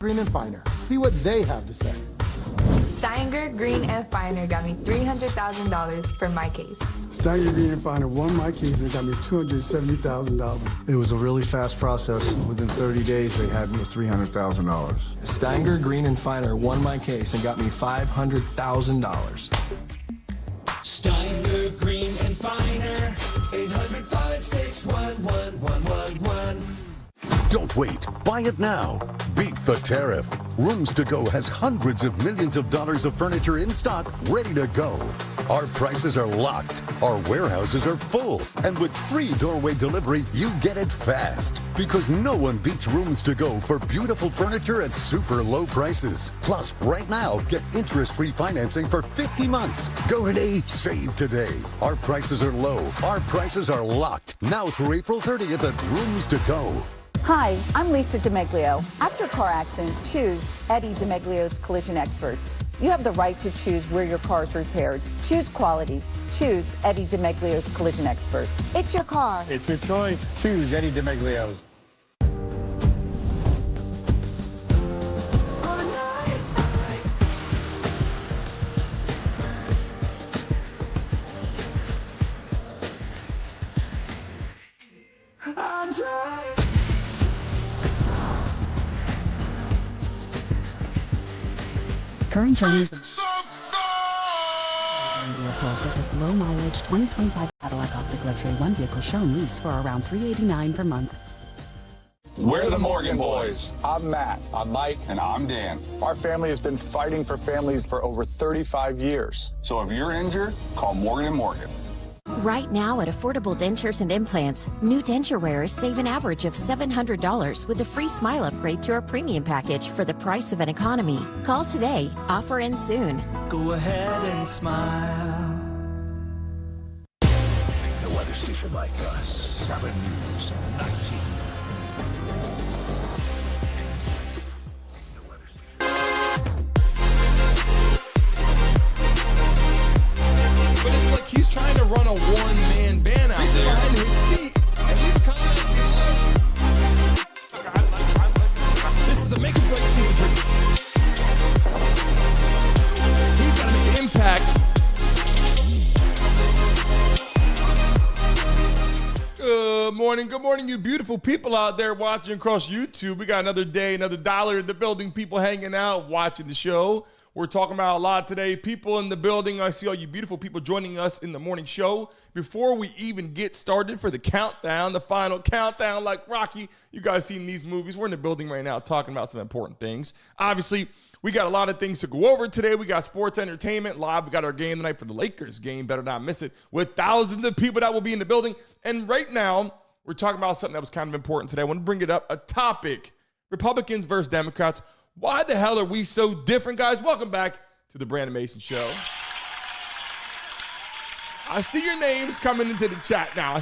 Green and Finer. See what they have to say. Steiger, Green, and Finer got me $300,000 for my case. Steiger, Green, and Finer won my case and got me $270,000. It was a really fast process. Within 30 days, they had me $300,000. Steiger, Green, and Finer won my case and got me $500,000. Steiger, Green, and Finer, 800-561-1111. Don't wait. Buy it now. Beat the tariff. Rooms to Go has hundreds of millions of dollars of furniture in stock, ready to go. Our prices are locked. Our warehouses are full. And with free doorway delivery, you get it fast. Because no one beats Rooms to Go for beautiful furniture at super low prices. Plus, right now, get interest-free financing for 50 months. Go today, save today. Our prices are low. Our prices are locked. Now through April 30th at Rooms to Go. Hi, I'm Lisa DiMeglio. After a car accident, choose Eddie DiMeglio's Collision Experts. You have the right to choose where your car is repaired. Choose quality. Choose Eddie DiMeglio's Collision Experts. It's your car. It's your choice. Choose Eddie DiMeglio's. Current owners of get this low mileage 2025 Cadillac Optic Luxury one vehicle shown lease for around $389 per month. We're the Morgan Boys. I'm Matt. I'm Mike. And I'm Dan. Our family has been fighting for families for over 35 years. So if you're injured, call Morgan & Morgan. Right now at Affordable Dentures and Implants, new denture wearers save an average of $700 with a free smile upgrade to our premium package for the price of an economy. Call today. Offer ends soon. Go ahead and smile. The weather station like us. 7 News 19. But it's like he's trying to run a one-man band out there behind his seat. And he's coming. This is a make-or-break season. He's got to make an impact. Good morning, you beautiful people out there watching across YouTube. We got another day, another dollar in the building. People hanging out, watching the show. We're talking about a lot today. People in the building. I see all you beautiful people joining us in the morning show. Before we even get started for the countdown, the final countdown, like Rocky, you guys seen these movies. We're in the building right now talking about some important things. Obviously, we got a lot of things to go over today. We got sports entertainment live. We got our game tonight for the Lakers game. Better not miss it, with thousands of people that will be in the building. And right now, we're talking about something that was kind of important today. I want to bring it up, a topic, Republicans versus Democrats. Why the hell are we so different, guys? Welcome back to the Brandon Mason Show. I see your names coming into the chat now.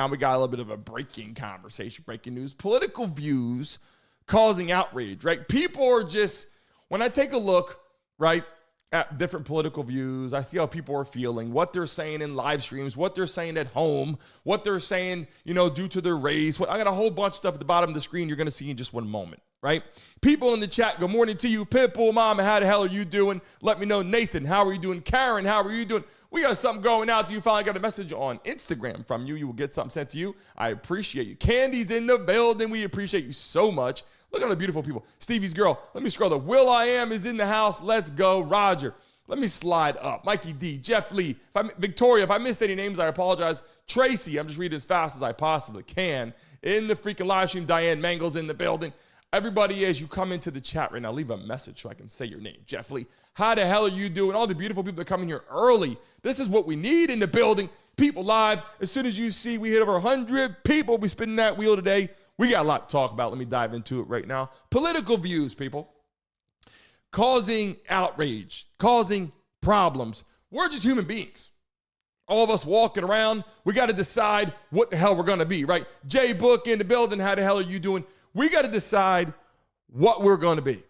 We got a little bit of a breaking conversation, breaking news, political views causing outrage, right? People are just, when I take a look, right, at different political views, I see how people are feeling, what they're saying in live streams, what they're saying at home, what they're saying, due to their race. I got a whole bunch of stuff at the bottom of the screen you're going to see in just one moment, right? People in the chat, good morning to you. Pitbull Mama, how the hell are you doing? Let me know. Nathan, how are you doing? Karen, how are you doing? We got something going out to you. Finally got a message on Instagram from you. You will get something sent to you. I appreciate you. Candy's in the building. We appreciate you so much. Look at the beautiful people. Stevie's girl. Let me scroll up. Will I Am is in the house. Let's go. Roger. Let me slide up. Mikey D, Jeff Lee, Victoria, if I missed any names, I apologize. Tracy, I'm just reading as fast as I possibly can. In the freaking live stream, Diane Mangle's in the building. Everybody, as you come into the chat right now, leave a message so I can say your name. Jeff Lee, how the hell are you doing? All the beautiful people that come in here early. This is what we need in the building. People live. As soon as you see we hit over 100 people, we spinning that wheel today. We got a lot to talk about. Let me dive into it right now. Political views, people. Causing outrage, causing problems. We're just human beings. All of us walking around, we got to decide what the hell we're going to be, right? Jay Book in the building, how the hell are you doing? We got to decide what we're going to be,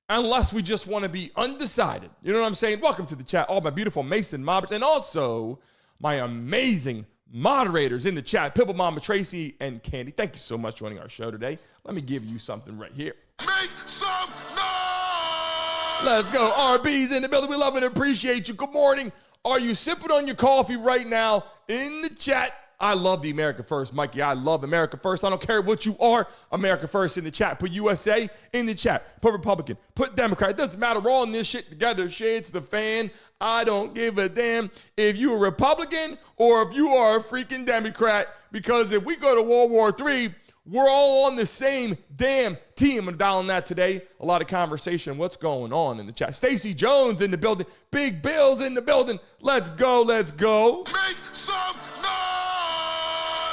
unless we just want to be undecided. You know what I'm saying? Welcome to the chat, all my beautiful Mason mobbers, and also my amazing moderators in the chat, Pipple Mama, Tracy, and Candy. Thank you so much for joining our show today. Let me give you something right here. Make some noise! Let's go. RB's in the building. We love and appreciate you. Good morning. Are you sipping on your coffee right now? In the chat, I love the America First. Mikey, I love America First. I don't care what you are. America First in the chat. Put USA in the chat. Put Republican. Put Democrat. It doesn't matter. We're all in this shit together. Shit's the fan. I don't give a damn if you're a Republican or if you are a freaking Democrat. Because if we go to World War III, we're all on the same damn team. I'm dialing that today. A lot of conversation. What's going on in the chat? Stacey Jones in the building. Big Bill's in the building. Let's go. Let's go. Make some noise.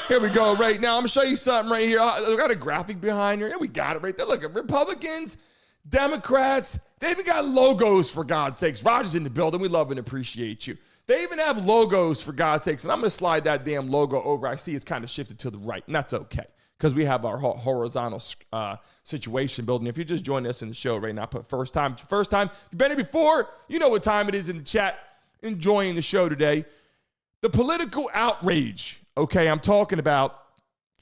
Here we go right now. I'm going to show you something right here. I got a graphic behind here. Yeah, we got it right there. Look at Republicans, Democrats. They even got logos, for God's sakes. Roger's in the building. We love and appreciate you. They even have logos, for God's sakes. And I'm going to slide that damn logo over. I see it's kind of shifted to the right, and that's okay, because we have our horizontal situation building. If you're just joining us in the show right now, put first time. If you've been here before, you know what time it is in the chat. Enjoying the show today. The political outrage, okay? I'm talking about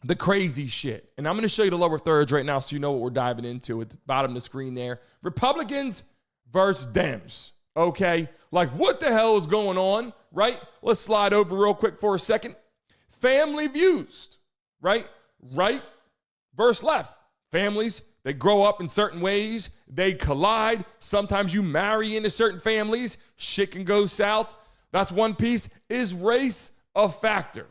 the crazy shit. And I'm going to show you the lower thirds right now so you know what we're diving into at the bottom of the screen there. Republicans versus Dems, okay? Like, what the hell is going on, right? Let's slide over real quick for a second. Family views, right? Right versus left. Families, they grow up in certain ways. They collide. Sometimes you marry into certain families. Shit can go south. That's one piece. Is race a factor?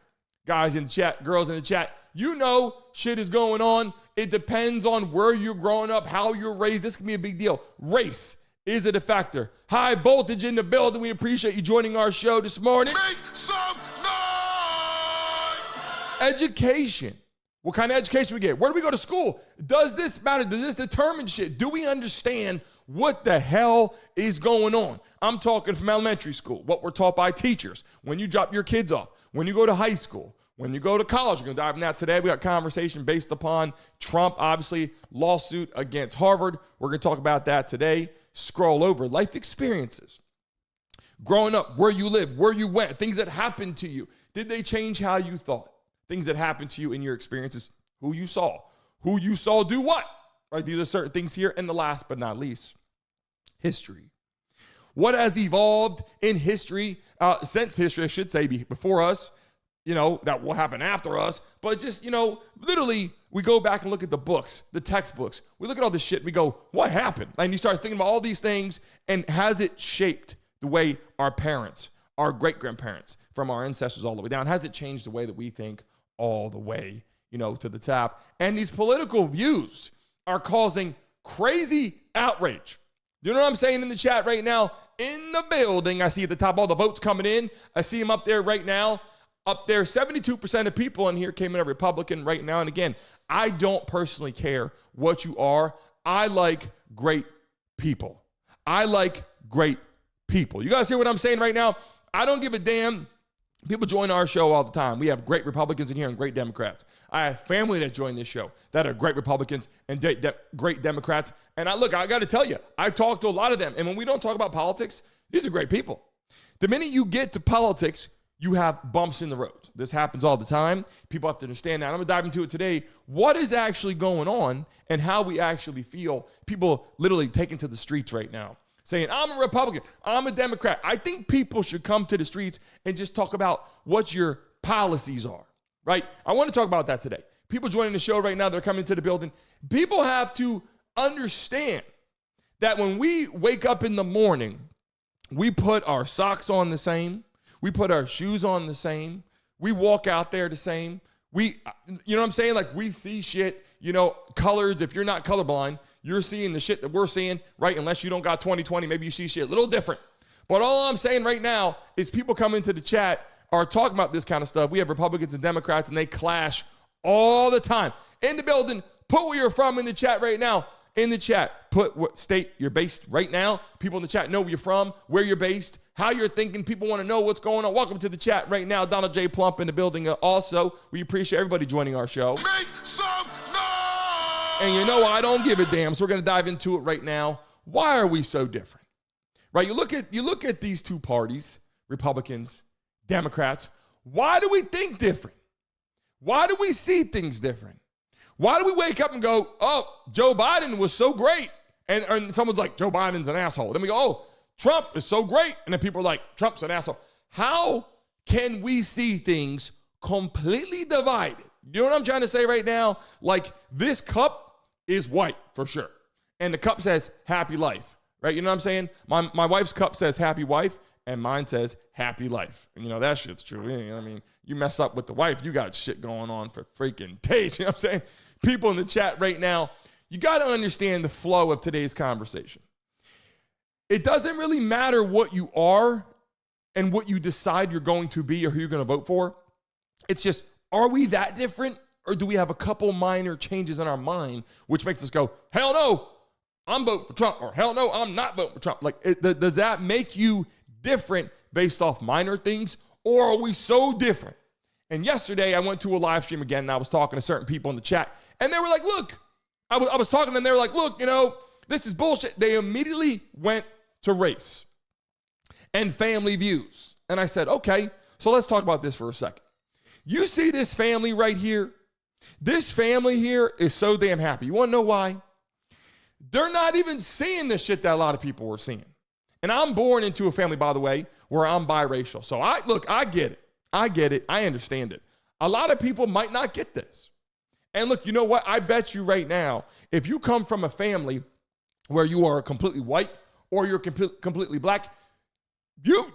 Guys in the chat, girls in the chat, you know shit is going on. It depends on where you're growing up, how you're raised. This can be a big deal. Race, is it a factor? High voltage in the building. We appreciate you joining our show this morning. Make some noise! Education. What kind of education we get? Where do we go to school? Does this matter? Does this determine shit? Do we understand what the hell is going on? I'm talking from elementary school, what we're taught by teachers, when you drop your kids off, when you go to high school, when you go to college. We're going to dive into that today. We got conversation based upon Trump, obviously, lawsuit against Harvard. We're going to talk about that today. Scroll over. Life experiences. Growing up, where you live, where you went, things that happened to you. Did they change how you thought? Things that happened to you in your experiences, who you saw do what, right? These are certain things here. And the last but not least, history. What has evolved in history, since history, I should say, before us, that will happen after us. But just, literally, we go back and look at the books, the textbooks. We look at all this shit. We go, what happened? And you start thinking about all these things. And has it shaped the way our parents, our great-grandparents, from our ancestors all the way down, has it changed the way that we think all the way, to the top? And these political views are causing crazy outrage. You know what I'm saying in the chat right now? In the building, I see at the top all the votes coming in. I see them up there right now. Up there, 72% of people in here came in a Republican right now. And again, I don't personally care what you are. I like great people. I like great people. You guys hear what I'm saying right now? I don't give a damn. People join our show all the time. We have great Republicans in here and great Democrats. I have family that join this show that are great Republicans and great Democrats. And I got to tell you, I talk to a lot of them. And when we don't talk about politics, these are great people. The minute you get to politics, you have bumps in the road. This happens all the time. People have to understand that. I'm going to dive into it today. What is actually going on and how we actually feel. People literally taking to the streets right now, saying, I'm a Republican, I'm a Democrat. I think people should come to the streets and just talk about what your policies are, right? I want to talk about that today. People joining the show right now, they're coming to the building. People have to understand that when we wake up in the morning, we put our socks on the same, we put our shoes on the same, we walk out there the same. You know what I'm saying? Like, we see shit, colors. If you're not colorblind, you're seeing the shit that we're seeing, right? Unless you don't got 20/20, maybe you see shit a little different. But all I'm saying right now is people come into the chat are talking about this kind of stuff. We have Republicans and Democrats, and they clash all the time. In the building, put where you're from in the chat right now. In the chat, put what state you're based right now. People in the chat know where you're from, where you're based, how you're thinking. People want to know what's going on. Welcome to the chat right now. Donald J. Plump in the building. Also, we appreciate everybody joining our show. Make some noise! And I don't give a damn, so we're going to dive into it right now. Why are we so different? Right? You look at these two parties, Republicans, Democrats. Why do we think different? Why do we see things different? Why do we wake up and go, oh, Joe Biden was so great? And someone's like, Joe Biden's an asshole. Then we go, oh, Trump is so great. And then people are like, Trump's an asshole. How can we see things completely divided? You know what I'm trying to say right now? Like, this cup is white for sure. And the cup says happy life, right? You know what I'm saying? My wife's cup says happy wife, and mine says happy life. And you know, that shit's true. You know what I mean? You mess up with the wife, you got shit going on for freaking days. You know what I'm saying? People in the chat right now, you got to understand the flow of today's conversation. It doesn't really matter what you are and what you decide you're going to be or who you're going to vote for. It's just, are we that different, or do we have a couple minor changes in our mind which makes us go, hell no, I'm voting for Trump, or hell no, I'm not voting for Trump? Like, does that make you different based off minor things, or are we so different? And yesterday I went to a live stream again, and I was talking to certain people in the chat, and they were like, look, I was talking to them, and they were like, look, you know, this is bullshit. They immediately went to race and family views. And I said, okay, so let's talk about this for a second. You see this family right here? This family here is so damn happy. You want to know why? They're not even seeing the shit that a lot of people were seeing. And I'm born into a family, by the way, where I'm biracial. So I get it. I get it. I understand it. A lot of people might not get this. And look, you know what? I bet you right now, if you come from a family where you are completely white or you're completely black,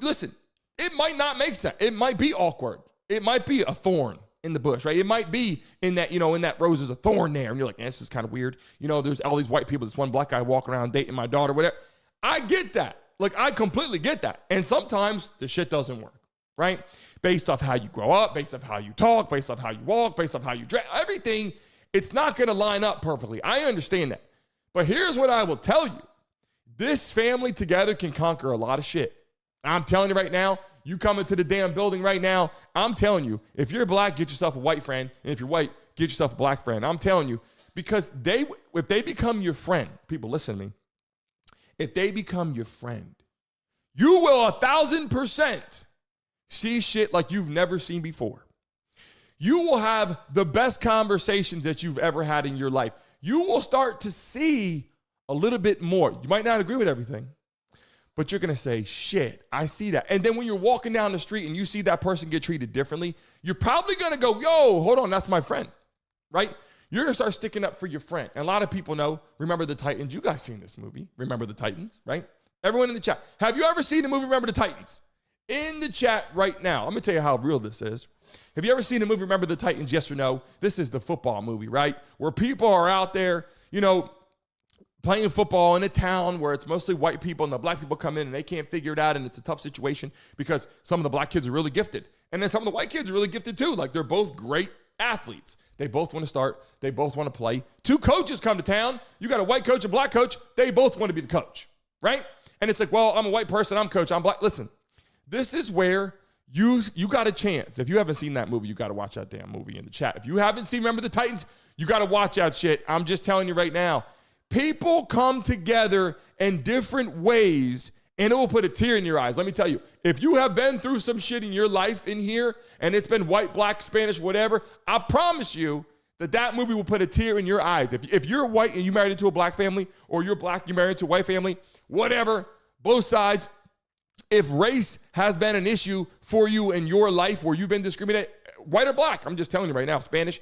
listen, it might not make sense. It might be awkward. It might be a thorn in the bush, right? It might be in that, you know, in that rose is a thorn there. And you're like, this is kind of weird. You know, there's all these white people. There's one black guy walking around dating my daughter, whatever. I get that. Like, I completely get that. And sometimes the shit doesn't work, right? Based off how you grow up, based off how you talk, based off how you walk, based off how you dress, everything, it's not going to line up perfectly. I understand that. But here's what I will tell you. This family together can conquer a lot of shit. I'm telling you right now, you come into the damn building right now, I'm telling you, if you're black, get yourself a white friend. And if you're white, get yourself a black friend. I'm telling you, because if they become your friend, people listen to me, if they become your friend, you will 1,000% see shit like you've never seen before. You will have the best conversations that you've ever had in your life. You will start to see a little bit more. You might not agree with everything, but you're going to say, shit, I see that. And then when you're walking down the street and you see that person get treated differently, you're probably going to go, yo, hold on, that's my friend, right? You're going to start sticking up for your friend. And a lot of people know, Remember the Titans. You guys seen this movie, Remember the Titans, right? Everyone in the chat. Have you ever seen the movie Remember the Titans? In the chat right now, I'm going to tell you how real this is. Have you ever seen the movie Remember the Titans, yes or no? This is the football movie, right? Where people are out there, you know, playing football in a town where it's mostly white people and the black people come in and they can't figure it out, and it's a tough situation because some of the black kids are really gifted. And then some of the white kids are really gifted too. Like, they're both great athletes. They both want to start. They both want to play. Two coaches come to town. You got a white coach, a black coach. They both want to be the coach, right? And it's like, well, I'm a white person. I'm coach. I'm black. Listen, this is where you got a chance. If you haven't seen that movie, you got to watch that damn movie in the chat. If you haven't seen Remember the Titans, you got to watch that shit. I'm just telling you right now. People come together in different ways, and it will put a tear in your eyes. Let me tell you, if you have been through some shit in your life in here, and it's been white, black, Spanish, whatever, I promise you that movie will put a tear in your eyes. If you're white and you married into a black family, or you're black, you married into a white family, whatever, both sides, if race has been an issue for you in your life where you've been discriminated, white or black, I'm just telling you right now, Spanish,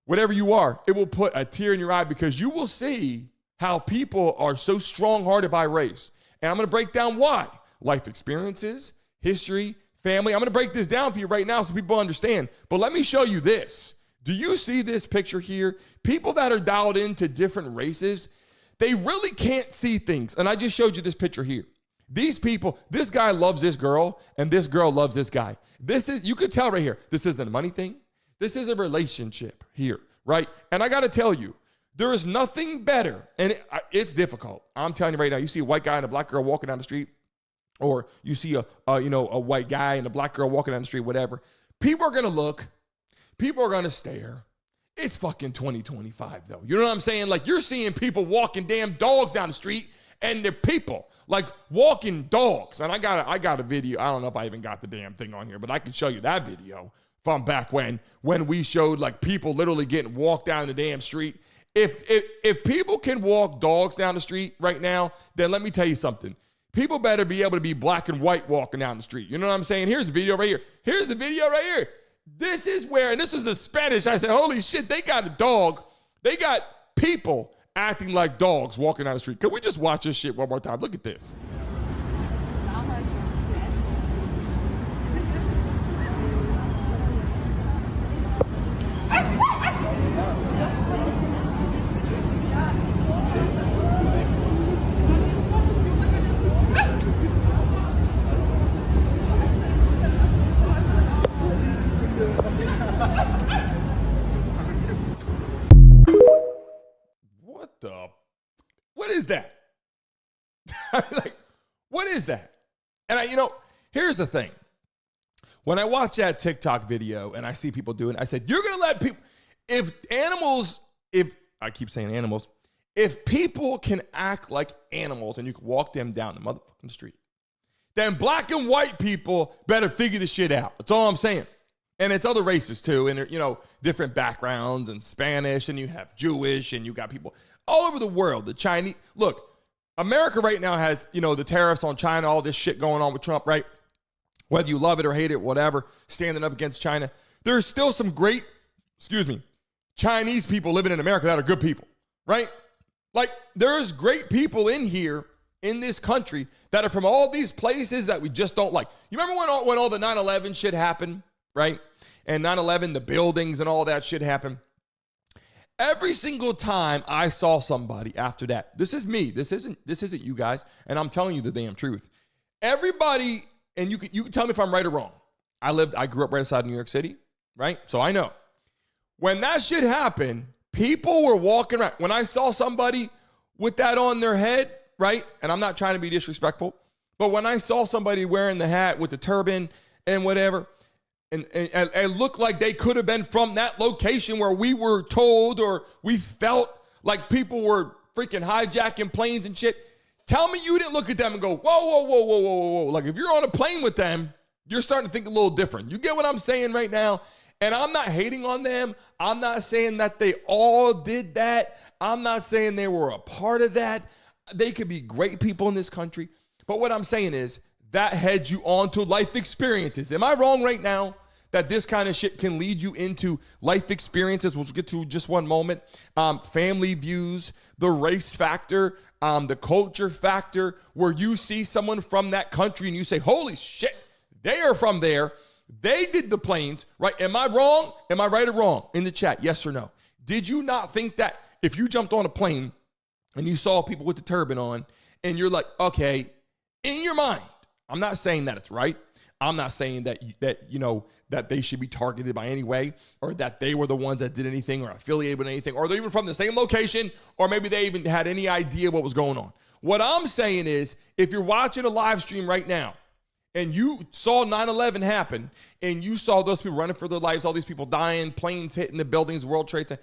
whatever you are, it will put a tear in your eye because you will see how people are so strong-hearted by race. And I'm going to break down why. Life experiences, history, family. I'm going to break this down for you right now so people understand. But let me show you this. Do you see this picture here? People that are dialed into different races, they really can't see things. And I just showed you this picture here. These people, this guy loves this girl, and this girl loves this guy. You could tell right here, this isn't a money thing. This is a relationship here, right? And I got to tell you, there is nothing better, and it's difficult. I'm telling you right now, you see a white guy and a black girl walking down the street, or you see a white guy and a black girl walking down the street, whatever. People are going to look. People are going to stare. It's fucking 2025, though. You know what I'm saying? Like, you're seeing people walking damn dogs down the street, and they're people, like walking dogs. And I got a video. I don't know if I even got the damn thing on here, but I can show you that video from back when we showed like people literally getting walked down the damn street. If people can walk dogs down the street right now, then let me tell you something. People better be able to be black and white walking down the street. You know what I'm saying? Here's a video right here. Here's the video right here. This is where, and this was in Spanish. I said, holy shit, they got a dog. They got people acting like dogs walking down the street. Can we just watch this shit one more time? Look at this. What is that? Like, what is that? And here's the thing. When I watch that TikTok video and I see people doing it, I said, you're going to let people, if people can act like animals and you can walk them down the motherfucking street, then black and white people better figure the shit out. That's all I'm saying. And it's other races too. And they're, different backgrounds and Spanish, and you have Jewish, and you got people all over the world. The Chinese, look, America right now has, the tariffs on China, all this shit going on with Trump, right? Whether you love it or hate it, whatever, standing up against China. There's still some great, Chinese people living in America that are good people, right? Like, there's great people in here, in this country, that are from all these places that we just don't like. You remember when all the 9/11 shit happened, right? And 9/11, the buildings and all that shit happened. Every single time I saw somebody after that, this is me, this isn't you guys, and I'm telling you the damn truth. Everybody, and you can tell me if I'm right or wrong. I grew up right outside New York City, right? So I know. When that shit happened, people were walking around. When I saw somebody with that on their head, right? And I'm not trying to be disrespectful, but when I saw somebody wearing the hat with the turban and whatever, and it looked like they could have been from that location where we were told, or we felt like people were freaking hijacking planes and shit. Tell me you didn't look at them and go, whoa. Like, if you're on a plane with them, you're starting to think a little different. You get what I'm saying right now? And I'm not hating on them. I'm not saying that they all did that. I'm not saying they were a part of that. They could be great people in this country. But what I'm saying is that heads you on to life experiences. Am I wrong right now that this kind of shit can lead you into life experiences, which we'll get to just one moment? Family views, the race factor, the culture factor, where you see someone from that country and you say, holy shit, they are from there. They did the planes, right? Am I wrong? Am I right or wrong? In the chat, yes or no. Did you not think that if you jumped on a plane and you saw people with the turban on and you're like, okay, in your mind, I'm not saying that it's right. I'm not saying that they should be targeted by any way, or that they were the ones that did anything or affiliated with anything, or they're even from the same location, or maybe they even had any idea what was going on. What I'm saying is, if you're watching a live stream right now and you saw 9/11 happen and you saw those people running for their lives, all these people dying, planes hitting the buildings, World Trade Center,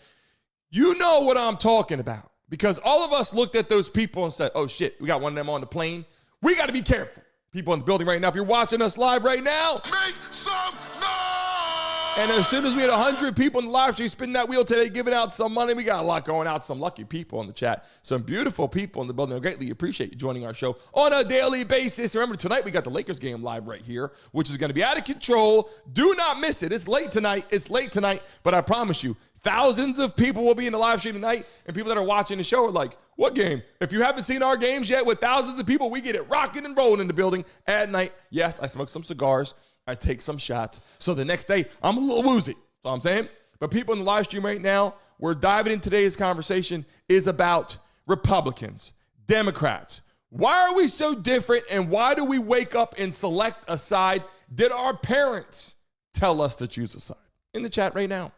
you know what I'm talking about. Because all of us looked at those people and said, oh shit, we got one of them on the plane. We got to be careful. People in the building right now, if you're watching us live right now, make some noise! And as soon as we had 100 people in the live stream spinning that wheel today, giving out some money, we got a lot going out. Some lucky people in the chat, some beautiful people in the building. I greatly appreciate you joining our show on a daily basis. Remember, tonight we got the Lakers game live right here, which is going to be out of control. Do not miss it. It's late tonight, but I promise you, thousands of people will be in the live stream tonight, and people that are watching the show are like, what game? If you haven't seen our games yet with thousands of people, we get it rocking and rolling in the building at night. Yes, I smoke some cigars. I take some shots. So the next day, I'm a little woozy. That's all I'm saying. But people in the live stream right now, we're diving in. Today's conversation is about Republicans, Democrats. Why are we so different, and why do we wake up and select a side? Did our parents tell us to choose a side? In the chat right now.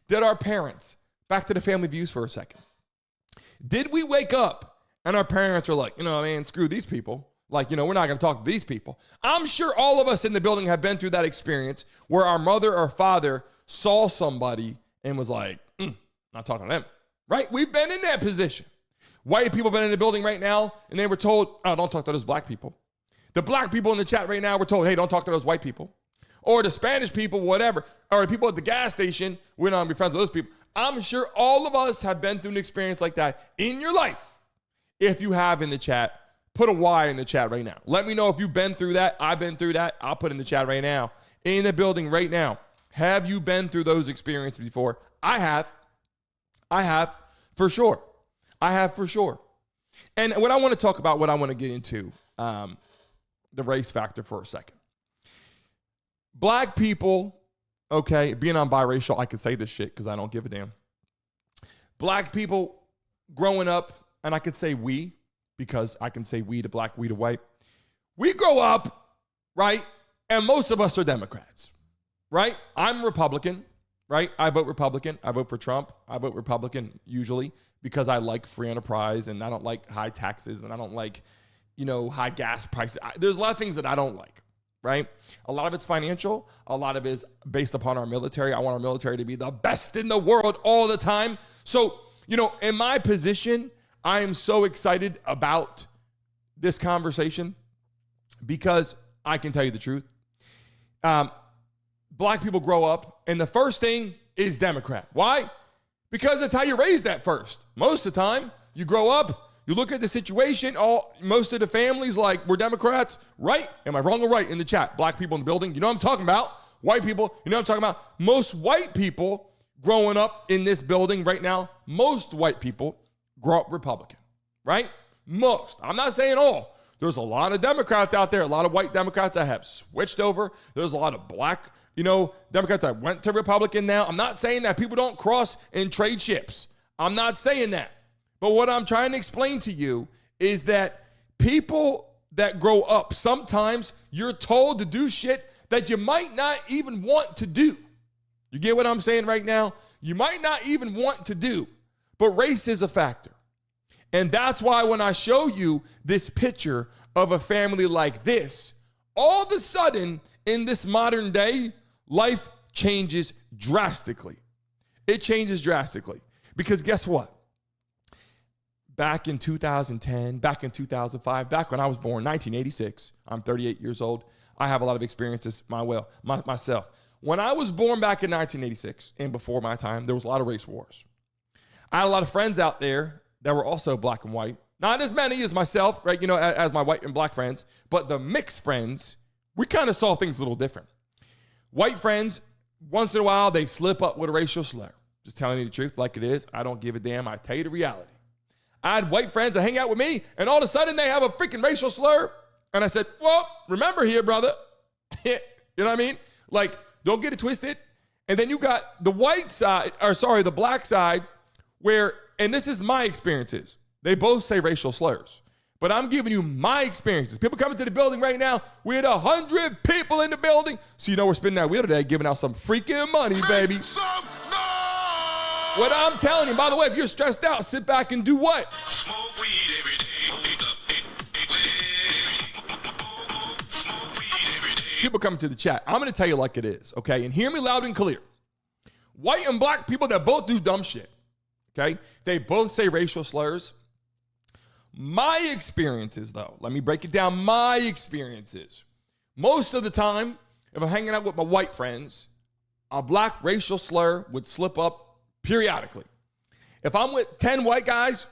Did our parents, back to the family views for a second, did we wake up and our parents are like, man, screw these people. Like, we're not going to talk to these people. I'm sure all of us in the building have been through that experience where our mother or father saw somebody and was like, not talking to them, right? We've been in that position. White people have been in the building right now and they were told, oh, don't talk to those black people. The black people in the chat right now were told, hey, don't talk to those white people. or the Spanish people, whatever, or the people at the gas station. We don't be friends with those people. I'm sure all of us have been through an experience like that in your life. If you have in the chat, put a Y in the chat right now. Let me know if you've been through that. I've been through that. I'll put it in the chat right now. In the building right now. Have you been through those experiences before? I have. I have for sure. I have for sure. And what I want to talk about, what I want to get into, the race factor for a second. Black people, okay, being on biracial, I can say this shit because I don't give a damn. Black people growing up, and I could say we, because I can say we to black, we to white. We grow up, right? And most of us are Democrats, right? I'm Republican, right? I vote Republican. I vote for Trump. I vote Republican usually because I like free enterprise and I don't like high taxes and I don't like, high gas prices. There's a lot of things that I don't like, right? A lot of it's financial. A lot of it is based upon our military. I want our military to be the best in the world all the time. So, in my position, I am so excited about this conversation because I can tell you the truth. Black people grow up, and the first thing is Democrat. Why? Because that's how you're raised at first. Most of the time, you grow up, you look at the situation, most of the families we're Democrats, right? Am I wrong or right in the chat? Black people in the building, you know what I'm talking about? White people, you know what I'm talking about? Most white people growing up in this building right now, most white people grow up Republican, right? Most. I'm not saying all. There's a lot of Democrats out there, a lot of white Democrats that have switched over. There's a lot of black, Democrats that went to Republican now. I'm not saying that people don't cross and trade ships. I'm not saying that. But what I'm trying to explain to you is that people that grow up, sometimes you're told to do shit that you might not even want to do. You get what I'm saying right now? You might not even want to do, but race is a factor. And that's why when I show you this picture of a family like this, all of a sudden in this modern day, life changes drastically. It changes drastically because guess what? Back in 2010, back in 2005, back when I was born, 1986, I'm 38 years old. I have a lot of experiences myself. When I was born back in 1986 and before my time, there was a lot of race wars. I had a lot of friends out there that were also black and white. Not as many as myself, right? As my white and black friends, but the mixed friends, we kind of saw things a little different. White friends, once in a while, they slip up with a racial slur. Just telling you the truth like it is. I don't give a damn. I tell you the reality. I had white friends that hang out with me, and all of a sudden they have a freaking racial slur. And I said, well, remember here, brother. You know what I mean? Don't get it twisted. And then you got the the black side where, and this is my experiences. They both say racial slurs, but I'm giving you my experiences. People coming to the building right now. We had 100 people in the building. So we're spinning that wheel today, giving out some freaking money, baby. What I'm telling you, by the way, if you're stressed out, sit back and do what? Smoke weed every day. People coming to the chat. I'm going to tell you like it is, okay? And hear me loud and clear. White and black people that both do dumb shit, okay? They both say racial slurs. My experiences, though, let me break it down. My experiences. Most of the time, if I'm hanging out with my white friends, a black racial slur would slip up periodically. If I'm with 10 white guys,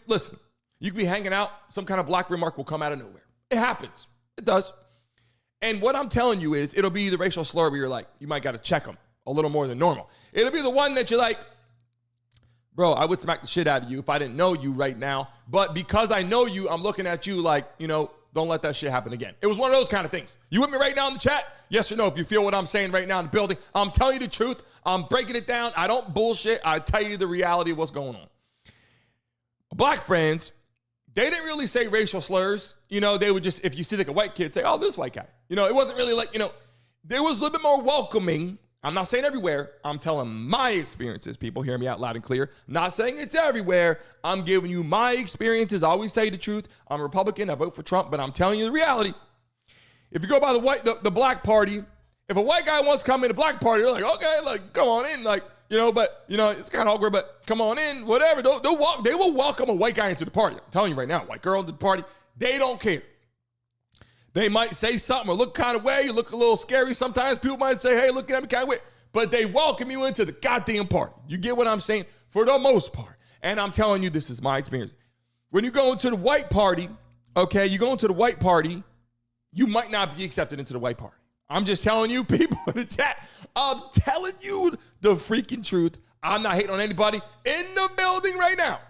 listen, you could be hanging out, some kind of black remark will come out of nowhere. It happens. It does. And what I'm telling you is it'll be the racial slur where you're like, you might got to check them a little more than normal. It'll be the one that you're like, bro, I would smack the shit out of you if I didn't know you right now. But because I know you, I'm looking at you like, don't let that shit happen again. It was one of those kind of things. You with me right now in the chat? Yes or no? If you feel what I'm saying right now in the building, I'm telling you the truth. I'm breaking it down. I don't bullshit. I tell you the reality of what's going on. Black friends, they didn't really say racial slurs. They would just, if you see a white kid, say, oh, this white guy. It wasn't really there was a little bit more welcoming. I'm not saying everywhere. I'm telling my experiences. People hear me out loud and clear. Not saying it's everywhere. I'm giving you my experiences. I always tell you the truth. I'm a Republican. I vote for Trump, but I'm telling you the reality. If you go by the black party, if a white guy wants to come in the black party, they're like, okay, come on in, it's kind of awkward, but come on in, whatever. They will welcome a white guy into the party. I'm telling you right now, white girl into the party, they don't care. They might say something or look kind of way. You look a little scary. Sometimes people might say, hey, look at me kind of way. But they welcome you into the goddamn party. You get what I'm saying? For the most part. And I'm telling you, this is my experience. When you go into the white party, okay, you go into the white party, you might not be accepted into the white party. I'm just telling you, people in the chat, I'm telling you the freaking truth. I'm not hating on anybody in the building right now.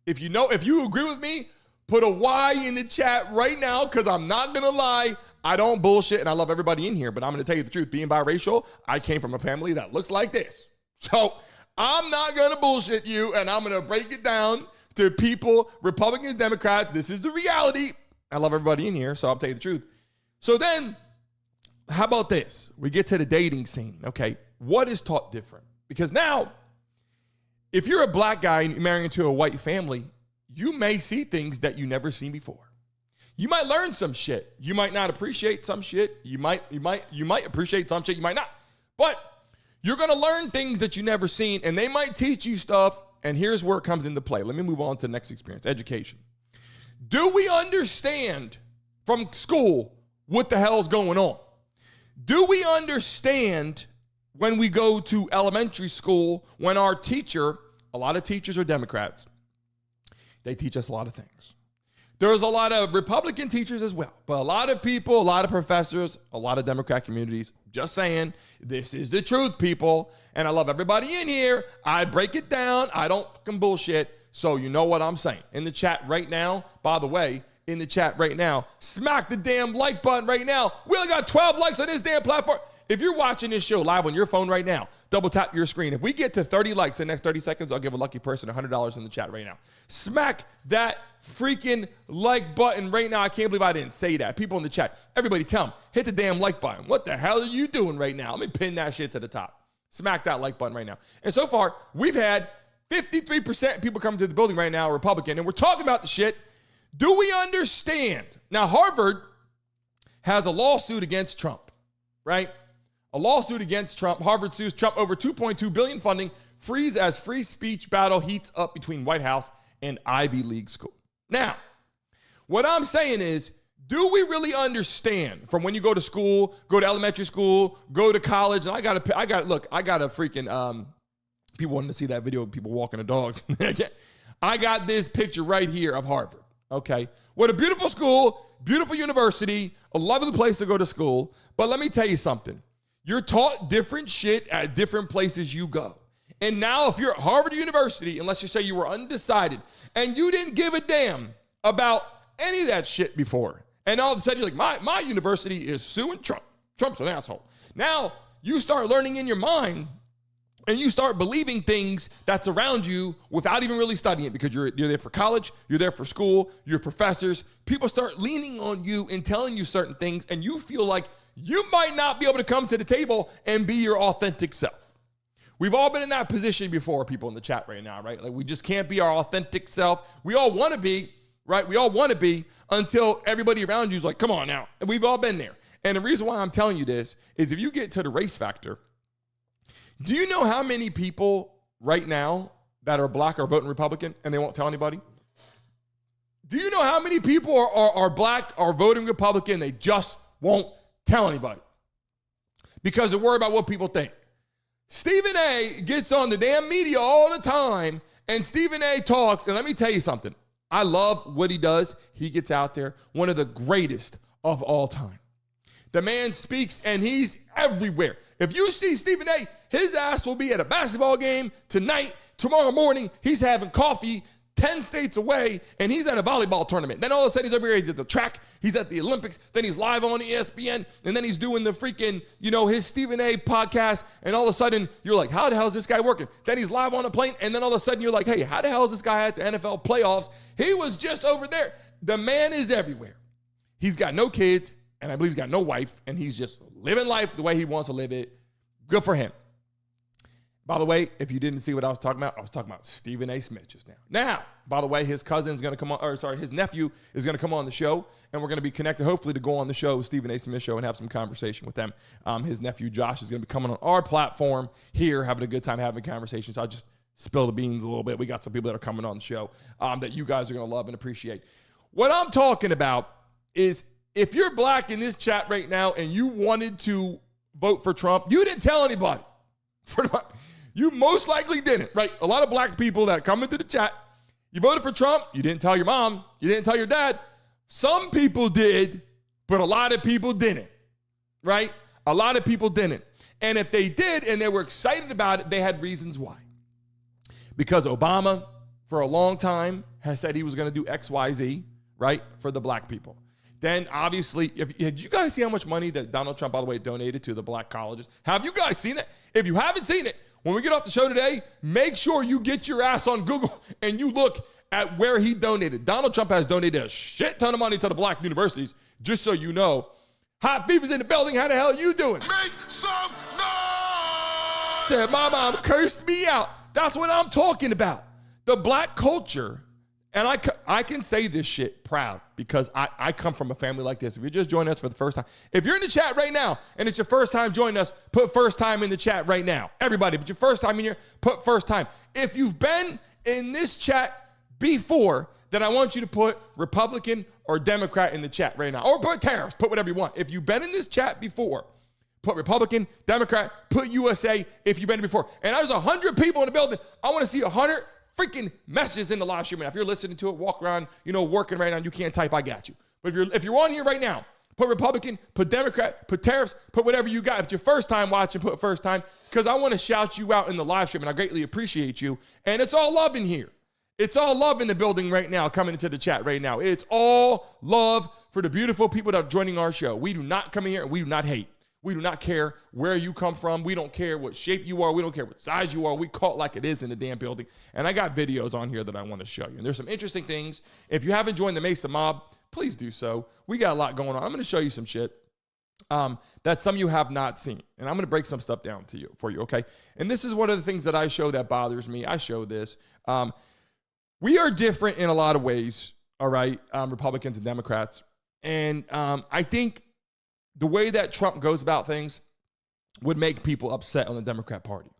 If you agree with me, put a Y in the chat right now, because I'm not going to lie. I don't bullshit, and I love everybody in here, but I'm going to tell you the truth. Being biracial, I came from a family that looks like this. So I'm not going to bullshit you, and I'm going to break it down to people, Republicans, Democrats. This is the reality. I love everybody in here, so I'll tell you the truth. So then, how about this? We get to the dating scene, okay? What is taught different? Because now, if you're a black guy and you're marrying into a white family, you may see things that you never seen before. You might learn some shit. You might not appreciate some shit. You might appreciate some shit. You might not. But you're going to learn things that you never seen, and they might teach you stuff. And here's where it comes into play. Let me move on to the next experience, education. Do we understand from school what the hell's going on? Do we understand when we go to elementary school, when our teacher, a lot of teachers are Democrats, they teach us a lot of things. There's a lot of Republican teachers as well, but a lot of people, a lot of professors, a lot of Democrat communities, just saying, this is the truth, people. And I love everybody in here. I break it down. I don't fucking bullshit. So you know what I'm saying. In the chat right now, by the way, in the chat right now, smack the damn like button right now. We only got 12 likes on this damn platform. If you're watching this show live on your phone right now, double tap your screen. If we get to 30 likes in the next 30 seconds, I'll give a lucky person $100 in the chat right now. Smack that freaking like button right now. I can't believe I didn't say that. People in the chat, everybody tell them, hit the damn like button. What the hell are you doing right now? Let me pin that shit to the top. Smack that like button right now. And so far, we've had 53% people coming to the building right now, Republican, and we're talking about the shit. Do we understand? Now, Harvard has a lawsuit against Trump, right? A lawsuit against Trump. Harvard sues Trump over $2.2 billion funding, freeze as free speech battle heats up between White House and Ivy League school. Now, what I'm saying is, do we really understand from when you go to school, go to elementary school, go to college, and I got a freaking, people wanting to see that video of people walking the dogs. I got this picture right here of Harvard, okay? What a beautiful school, beautiful university, a lovely place to go to school. But let me tell you something. You're taught different shit at different places you go. And now if you're at Harvard University, unless you say you were undecided and you didn't give a damn about any of that shit before, and all of a sudden you're like, my university is suing Trump. Trump's an asshole. Now you start learning in your mind and you start believing things that's around you without even really studying it, because you're there for college, you're there for school, you're professors. People start leaning on you and telling you certain things, and you feel like you might not be able to come to the table and be your authentic self. We've all been in that position before, people in the chat right now, right? Like, we just can't be our authentic self. We all want to be, right? We all want to be, until everybody around you is like, come on now. And we've all been there. And the reason why I'm telling you this is, if you get to the race factor, do you know how many people right now that are black are voting Republican and they won't tell anybody? Do you know how many people are black, are voting Republican, they just won't tell anybody because they're worried about what people think? Stephen A gets on the damn media all the time, and Stephen A talks, and let me tell you something. I love what he does. He gets out there, one of the greatest of all time. The man speaks, and he's everywhere. If you see Stephen A, his ass will be at a basketball game tonight, tomorrow morning. He's having coffee 10 states away, and he's at a volleyball tournament. Then all of a sudden he's over here, he's at the track, he's at the Olympics, then he's live on ESPN, and then he's doing the freaking, his Stephen A podcast, and all of a sudden you're like, how the hell is this guy working? Then he's live on a plane, and then all of a sudden you're like, hey, how the hell is this guy at the NFL playoffs? He was just over there. The man is everywhere. He's got no kids, and I believe he's got no wife, and he's just living life the way he wants to live it. Good for him. By the way, if you didn't see what I was talking about Stephen A. Smith just now. Now, by the way, his cousin's going to come on, his nephew is going to come on the show, and we're going to be connected, hopefully, to go on the show, Stephen A. Smith show, and have some conversation with them. His nephew, Josh, is going to be coming on our platform here, having a good time having conversations. I'll just spill the beans a little bit. We got some people that are coming on the show that you guys are going to love and appreciate. What I'm talking about is, if you're black in this chat right now and you wanted to vote for Trump, you didn't tell anybody. You most likely didn't, right? A lot of black people that come into the chat, you voted for Trump, you didn't tell your mom, you didn't tell your dad. Some people did, but a lot of people didn't, right? A lot of people didn't. And if they did and they were excited about it, they had reasons why. Because Obama, for a long time, has said he was going to do X, Y, Z, right, for the black people. Then, obviously, did you guys see how much money that Donald Trump, by the way, donated to the black colleges? Have you guys seen it? If you haven't seen it, when we get off the show today, make sure you get your ass on Google and you look at where he donated. Donald Trump has donated a shit ton of money to the black universities, just so you know. Hot Fever's in the building. How the hell are you doing? Make some noise! Said, my mom cursed me out. That's what I'm talking about. The black culture, and I can say this shit proud because I come from a family like this. If you're just joining us for the first time, if you're in the chat right now and it's your first time joining us, put first time in the chat right now. Everybody, if it's your first time in here, put first time. If you've been in this chat before, then I want you to put Republican or Democrat in the chat right now. Or put tariffs, put whatever you want. If you've been in this chat before, put Republican, Democrat, put USA if you've been before. And there's 100 people in the building. I want to see 100 freaking messages in the live stream. If you're listening to it, walk around, working right now, and you can't type, I got you. But if you're on here right now, put Republican, put Democrat, put tariffs, put whatever you got. If it's your first time watching, put first time, because I want to shout you out in the live stream, and I greatly appreciate you. And it's all love in here. It's all love in the building right now, coming into the chat right now. It's all love for the beautiful people that are joining our show. We do not come in here and we do not hate. We do not care where you come from. We don't care what shape you are. We don't care what size you are. We call it like it is in the damn building. And I got videos on here that I want to show you. And there's some interesting things. If you haven't joined the Mesa Mob, please do so. We got a lot going on. I'm going to show you some shit that some of you have not seen. And I'm going to break some stuff down for you, okay? And this is one of the things that I show that bothers me. I show this. We are different in a lot of ways, all right, Republicans and Democrats. And I think the way that Trump goes about things would make people upset on the Democrat Party.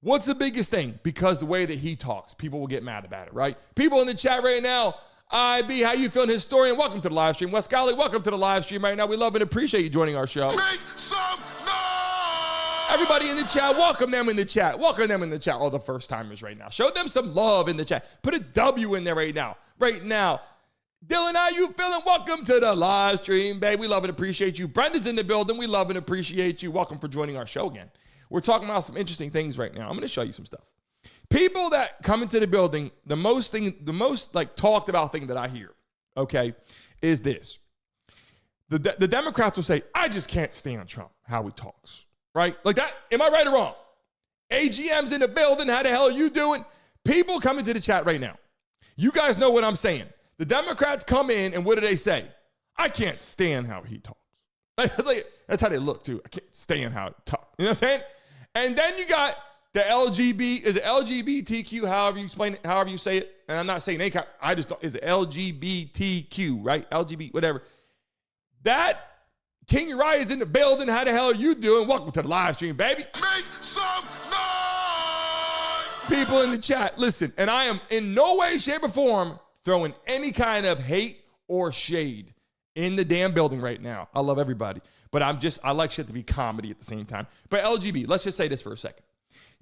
What's the biggest thing? Because the way that he talks, people will get mad about it, right? People in the chat right now, IB, how you feeling, historian? Welcome to the live stream. Wes Golly, welcome to the live stream right now. We love and appreciate you joining our show. Make some noise! Everybody in the chat, welcome them in the chat. Welcome them in the chat, all the first timers right now. Show them some love in the chat. Put a W in there right now. Right now. Dylan, how you feeling? Welcome to the live stream, babe. We love and appreciate you. Brenda's in the building. We love and appreciate you. Welcome for joining our show again. We're talking about some interesting things right now. I'm going to show you some stuff. People that come into the building, the most like talked about thing that I hear, okay, is this. The Democrats will say, I just can't stand Trump, how he talks, right? Like that. Am I right or wrong? AGM's in the building. How the hell are you doing? People come into the chat right now. You guys know what I'm saying. The Democrats come in, and what do they say? I can't stand how he talks. That's how they look, too. I can't stand how he talks. You know what I'm saying? And then you got the is it LGBTQ, however you explain it, however you say it? And I'm not saying any kind, I just don't, is it LGBTQ, right? LGBT, whatever. That, King Uriah is in the building. How the hell are you doing? Welcome to the live stream, baby. Make some noise! People in the chat, listen, and I am in no way, shape, or form throwing any kind of hate or shade in the damn building right now. I love everybody. But I like shit to be comedy at the same time. But LGB, let's just say this for a second.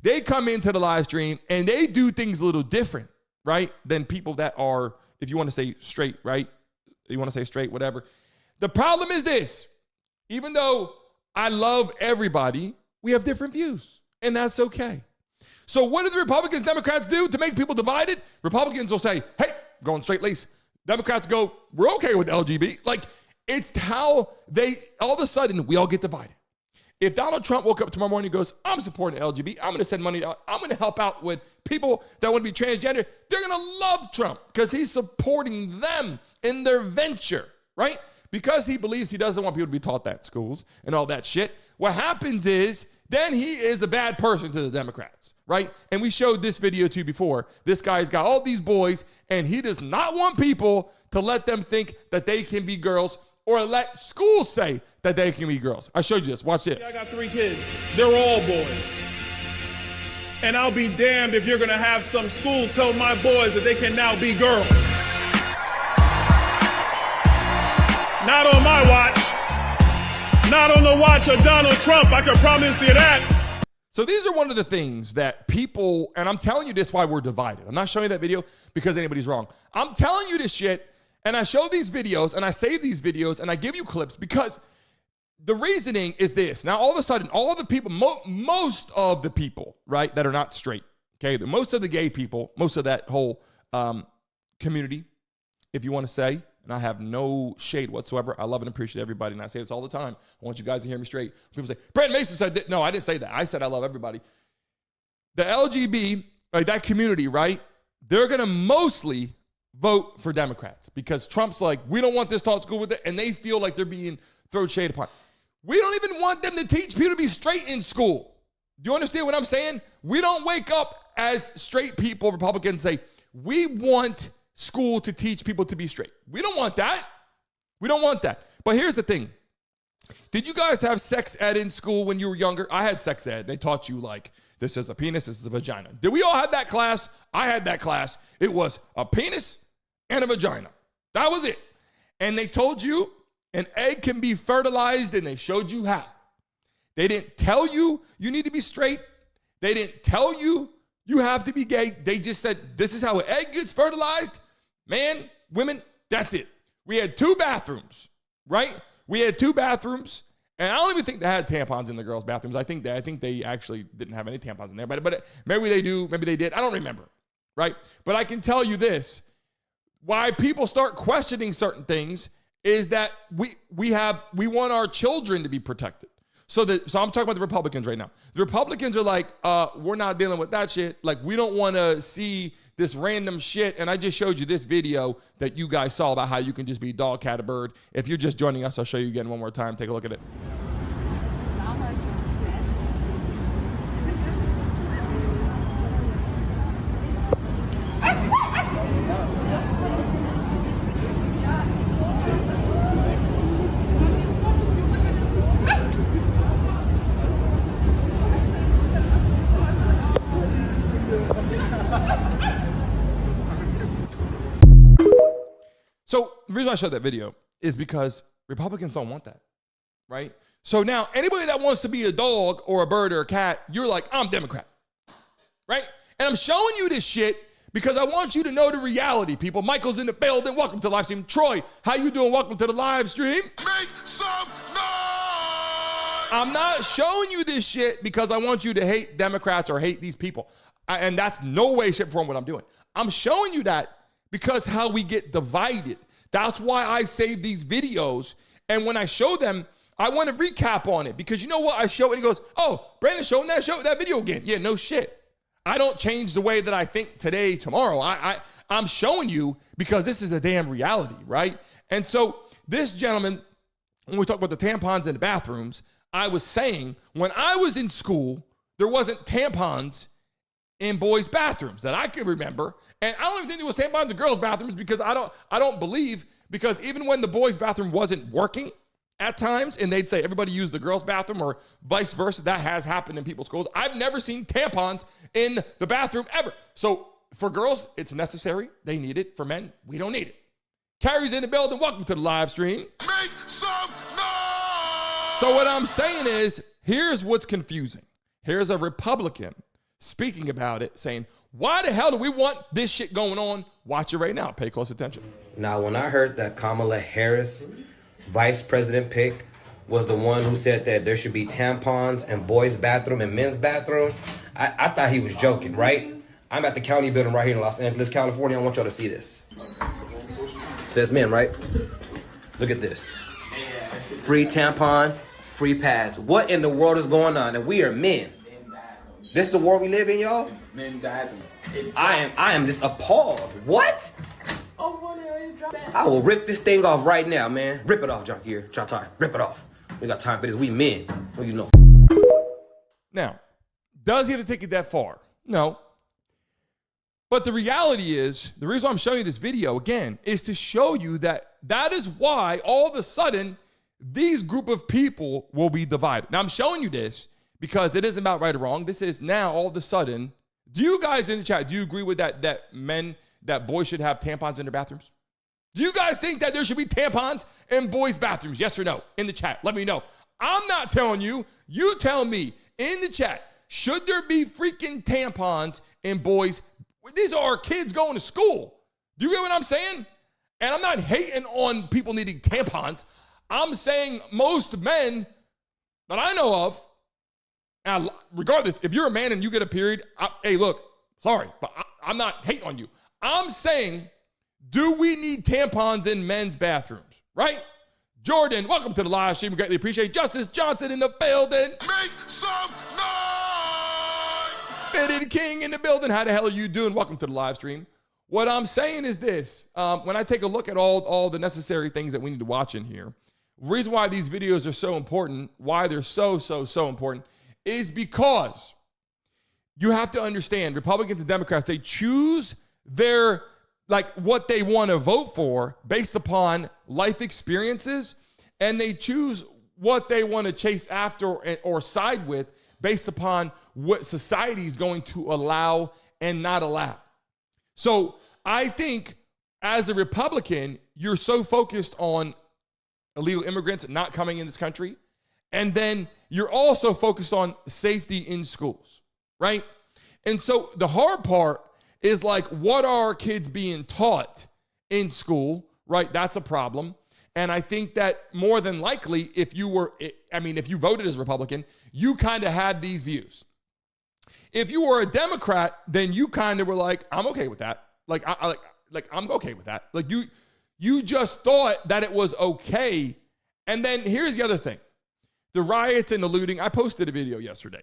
They come into the live stream and they do things a little different, right? Than people that are, if you want to say straight, right? You want to say straight, whatever. The problem is this. Even though I love everybody, we have different views. And that's okay. So what do the Republicans, Democrats do to make people divided? Republicans will say, hey, going straight lace. Democrats go, we're okay with LGBT. Like, it's how all of a sudden, we all get divided. If Donald Trump woke up tomorrow morning and goes, I'm supporting LGBT, I'm going to send money out, I'm going to help out with people that want to be transgender, they're going to love Trump because he's supporting them in their venture, right? Because he believes he doesn't want people to be taught that in schools and all that shit. What happens is, then he is a bad person to the Democrats, right? And we showed this video to you before. This guy's got all these boys, and he does not want people to let them think that they can be girls or let schools say that they can be girls. I showed you this. Watch this. I got 3 kids. They're all boys. And I'll be damned if you're going to have some school tell my boys that they can now be girls. Not on my watch. Not on the watch of Donald Trump, I can promise you that. So these are one of the things that people, and I'm telling you this why we're divided. I'm not showing you that video because anybody's wrong. I'm telling you this shit, and I show these videos, and I save these videos, and I give you clips because the reasoning is this. Now, all of a sudden, all the people, most of the people, right, that are not straight, okay, most of the gay people, most of that whole community, if you want to say, and I have no shade whatsoever. I love and appreciate everybody, and I say this all the time. I want you guys to hear me straight. People say, Brandon Mason said that. No, I didn't say that. I said I love everybody. The LGBT, like that community, right, they're going to mostly vote for Democrats because Trump's like, we don't want this taught school with it, and they feel like they're being thrown shade upon. We don't even want them to teach people to be straight in school. Do you understand what I'm saying? We don't wake up as straight people, Republicans, say, we want school to teach people to be straight. We don't want that. We don't want that. But here's the thing. Did you guys have sex ed in school when you were younger? I had sex ed. They taught you like, this is a penis, this is a vagina. Did we all have that class? I had that class. It was a penis and a vagina. That was it. And they told you an egg can be fertilized, and they showed you how. They didn't tell you you need to be straight. They didn't tell you you have to be gay. They just said, this is how an egg gets fertilized. Man, women, that's it. We had 2 bathrooms, right? We had 2 bathrooms, and I don't even think they had tampons in the girls' bathrooms. I think they actually didn't have any tampons in there, but maybe they do, maybe they did. I don't remember, right? But I can tell you this. Why people start questioning certain things is that we want our children to be protected. So I'm talking about the Republicans right now. The Republicans are like, we're not dealing with that shit. Like, we don't want to see this random shit. And I just showed you this video that you guys saw about how you can just be dog, cat, a bird. If you're just joining us, I'll show you again one more time. Take a look at it. So the reason I showed that video is because Republicans don't want that, right? So now anybody that wants to be a dog or a bird or a cat, you're like, I'm Democrat, right? And I'm showing you this shit because I want you to know the reality, people. Michael's in the building. Welcome to the live stream. Troy, how you doing? Welcome to the live stream. Make some noise! I'm not showing you this shit because I want you to hate Democrats or hate these people. And that's no way, shape, or form what I'm doing. I'm showing you that because how we get divided. That's why I save these videos. And when I show them, I want to recap on it because you know what? I show it and he goes, oh, Brandon showing that video again. Yeah, no shit. I don't change the way that I think today, tomorrow. I'm showing you because this is a damn reality, right? And so this gentleman, when we talk about the tampons in the bathrooms, I was saying when I was in school, there wasn't tampons in boys' bathrooms that I can remember. And I don't even think there was tampons in girls' bathrooms because I don't believe, because even when the boys' bathroom wasn't working at times and they'd say everybody use the girls' bathroom or vice versa, that has happened in people's schools. I've never seen tampons in the bathroom ever. So for girls, it's necessary. They need it. For men, we don't need it. Carrie's in the building. Welcome to the live stream. Make some noise! So what I'm saying is, here's what's confusing. Here's a Republican speaking about it, saying, why the hell do we want this shit going on? Watch it right now. Pay close attention. Now, when I heard that Kamala Harris, vice president pick, was the one who said that there should be tampons in boys' bathroom and men's bathroom, I thought he was joking, right? I'm at the county building right here in Los Angeles, California. I want y'all to see this. It says men, right? Look at this. Free tampon, free pads. What in the world is going on? And we are men. This the world we live in, y'all? I am just appalled. What? I will rip this thing off right now, man. Rip it off, Jatir. Rip it off. We got time for this. We men. We use no. Now, does he have to take it that far? No. But the reality is, the reason I'm showing you this video again is to show you that is why all of a sudden these group of people will be divided. Now, I'm showing you this because it isn't about right or wrong. This is now all of a sudden. Do you guys in the chat, do you agree with that boys should have tampons in their bathrooms? Do you guys think that there should be tampons in boys' bathrooms? Yes or no? In the chat, let me know. I'm not telling you. You tell me in the chat. Should there be freaking tampons in boys? These are kids going to school. Do you get what I'm saying? And I'm not hating on people needing tampons. I'm saying most men that I know of, and regardless, if you're a man and you get a period, hey, look, sorry, but I'm not hating on you. I'm saying, do we need tampons in men's bathrooms, right? Jordan, welcome to the live stream. We greatly appreciate Justice Johnson in the building. Make some noise! Fitted King in the building. How the hell are you doing? Welcome to the live stream. What I'm saying is this. When I take a look at all the necessary things that we need to watch in here, the reason why these videos are so important, why they're so important, is because you have to understand Republicans and Democrats, they choose their, what they want to vote for based upon life experiences, and they choose what they want to chase after or side with based upon what society is going to allow and not allow. So I think as a Republican, you're so focused on illegal immigrants not coming in this country, and then you're also focused on safety in schools, right? And so the hard part is what are our kids being taught in school, right? That's a problem. And I think that more than likely, if you voted as a Republican, you kind of had these views. If you were a Democrat, then you kind of were I'm okay with that. I'm okay with that. You just thought that it was okay. And then here's the other thing. The riots and the looting. I posted a video yesterday.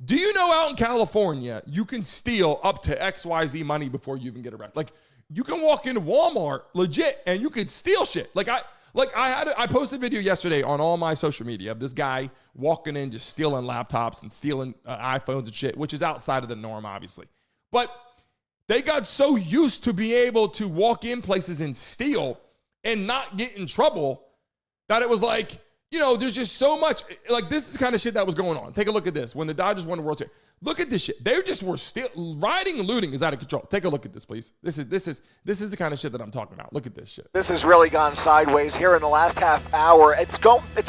Do you know out in California, you can steal up to XYZ money before you even get arrested? You can walk into Walmart legit and you could steal shit. I posted a video yesterday on all my social media of this guy walking in, just stealing laptops and stealing iPhones and shit, which is outside of the norm, obviously. But they got so used to being able to walk in places and steal and not get in trouble that it was there's just so much, this is the kind of shit that was going on. Take a look at this. When the Dodgers won the World Series, look at this shit. They just were still rioting and looting is out of control. Take a look at this, please. This is the kind of shit that I'm talking about. Look at this shit. This has really gone sideways here in the last half hour. It's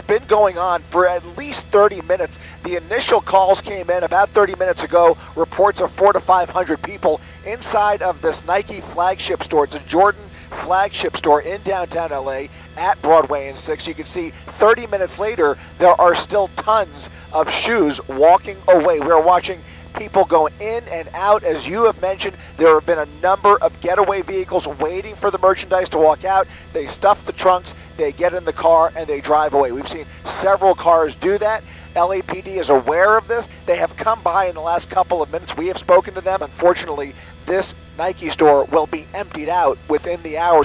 been going on for at least 30 minutes. The initial calls came in about 30 minutes ago. Reports of 400 to 500 people inside of this Nike flagship store. It's a Jordan flagship store in downtown LA at Broadway and 6. You can see 30 minutes later, there are still tons of shoes walking away. We're watching people go in and out. As you have mentioned, there have been a number of getaway vehicles waiting for the merchandise to walk out. They stuff the trunks, they get in the car, and they drive away. We've seen several cars do that. LAPD is aware of this. They have come by in the last couple of minutes. We have spoken to them. Unfortunately, this Nike store will be emptied out within the hour.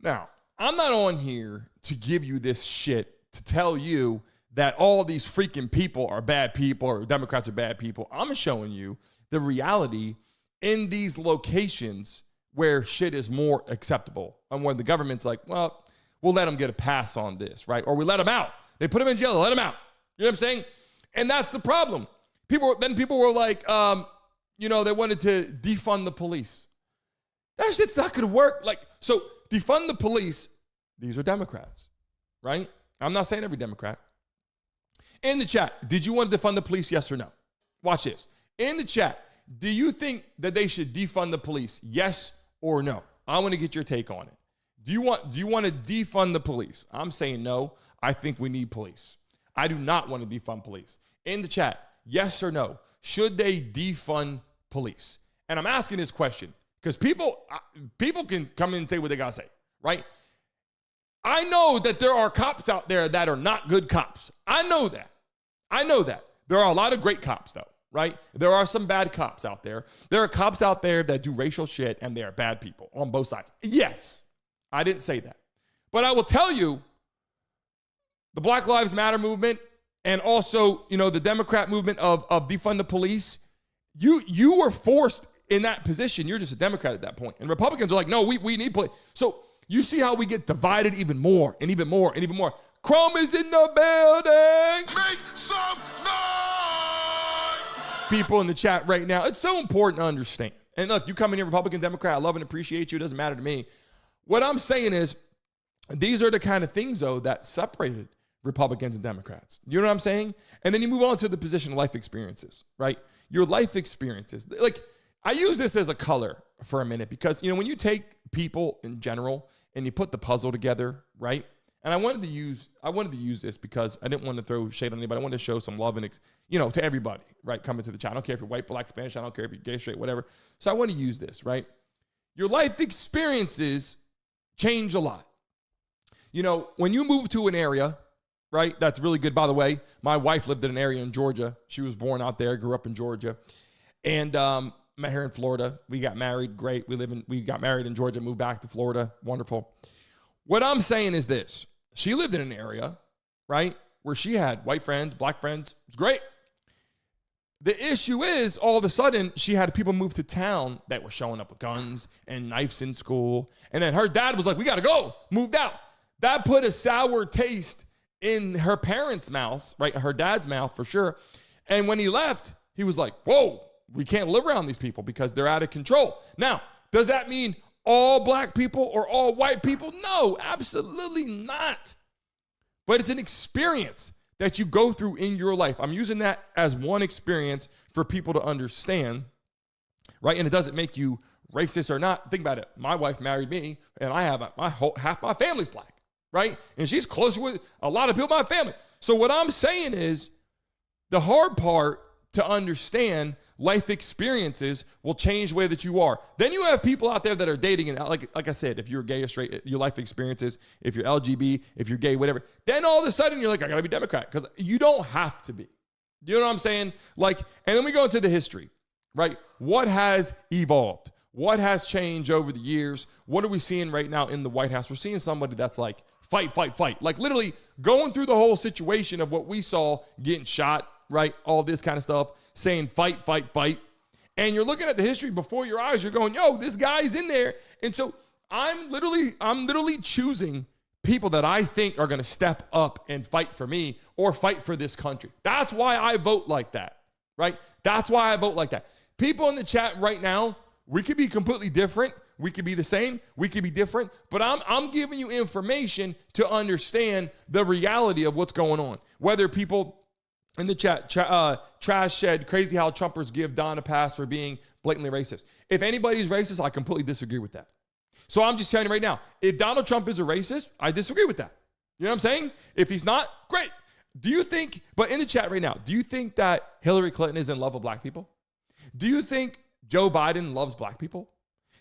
Now, I'm not on here to give you this shit to tell you that all these freaking people are bad people or Democrats are bad people. I'm showing you the reality in these locations where shit is more acceptable and where the government's well, we'll let them get a pass on this, right? Or we let them out. They put them in jail, they let them out. You know what I'm saying? And that's the problem. People were they wanted to defund the police. That shit's not going to work. So defund the police, these are Democrats, right? I'm not saying every Democrat. In the chat, did you want to defund the police, yes or no? Watch this. In the chat, do you think that they should defund the police, yes or no? I want to get your take on it. Do you want to defund the police? I'm saying no. I think we need police. I do not want to defund police. In the chat, yes or no? Should they defund police? And I'm asking this question because people can come in and say what they got to say, right? I know that there are cops out there that are not good cops. I know that. There are a lot of great cops, though, right? There are some bad cops out there. There are cops out there that do racial shit, and they are bad people on both sides. Yes, I didn't say that. But I will tell you, the Black Lives Matter movement and also, the Democrat movement of defund the police, you were forced in that position. You're just a Democrat at that point. And Republicans are no, we need police. So you see how we get divided even more and even more and even more. Chrome is in the building. Make some noise. People in the chat right now, it's so important to understand. And look, you come in here, Republican, Democrat, I love and appreciate you. It doesn't matter to me. What I'm saying is, these are the kind of things, though, that separated Republicans and Democrats. You know what I'm saying? And then you move on to the position of life experiences, right? Your life experiences. Like, I use this as a color for a minute because, you know, when you take people in general and you put the puzzle together, right? And I wanted to use this because I didn't want to throw shade on anybody. I wanted to show some love and, to everybody, right? Coming to the chat. I don't care if you're white, black, Spanish. I don't care if you're gay, straight, whatever. So I want to use this, right? Your life experiences change a lot. You know, when you move to an area, right, that's really good. By the way, my wife lived in an area in Georgia. She was born out there, grew up in Georgia. And met her in Florida. We got married. Great. We got married in Georgia, moved back to Florida. Wonderful. What I'm saying is this. She lived in an area, right, where she had white friends, black friends. It was great. The issue is, all of a sudden, she had people move to town that were showing up with guns and knives in school. And then her dad was like, we got to go. Moved out. That put a sour taste in her parents' mouths, right? Her dad's mouth for sure. And when he left, he was like, whoa, we can't live around these people because they're out of control. Now, does that mean all black people or all white people? No, absolutely not. But it's an experience that you go through in your life. I'm using that as one experience for people to understand, right? And it doesn't make you racist or not. Think about it. My wife married me, and I have half my family's black, right? And she's closer with a lot of people in my family. So what I'm saying is the hard part to understand, life experiences will change the way that you are. Then you have people out there that are dating, and like I said, if you're gay or straight, your life experiences, if you're LGBT, if you're gay, whatever, then all of a sudden you're like, I gotta be Democrat, because you don't have to be. You know what I'm saying? Like, and then we go into the history, right? What has evolved? What has changed over the years? What are we seeing right now in the White House? We're seeing somebody that's like, fight, fight, fight. Like literally going through the whole situation of what we saw, getting shot, right? All this kind of stuff, saying fight, fight, fight. And you're looking at the history before your eyes. You're going, yo, this guy's in there. And so I'm literally choosing people that I think are going to step up and fight for me or fight for this country. That's why I vote like that, right? That's why I vote like that. People in the chat right now, we could be completely different. We could be the same. We could be different. But I'm giving you information to understand the reality of what's going on. Whether people in the chat, Trash said, crazy how Trumpers give Don a pass for being blatantly racist. If anybody's racist, I completely disagree with that. So I'm just telling you right now, if Donald Trump is a racist, I disagree with that. You know what I'm saying? If he's not, great. Do you think, but in the chat right now, do you think that Hillary Clinton is in love with black people? Do you think Joe Biden loves black people?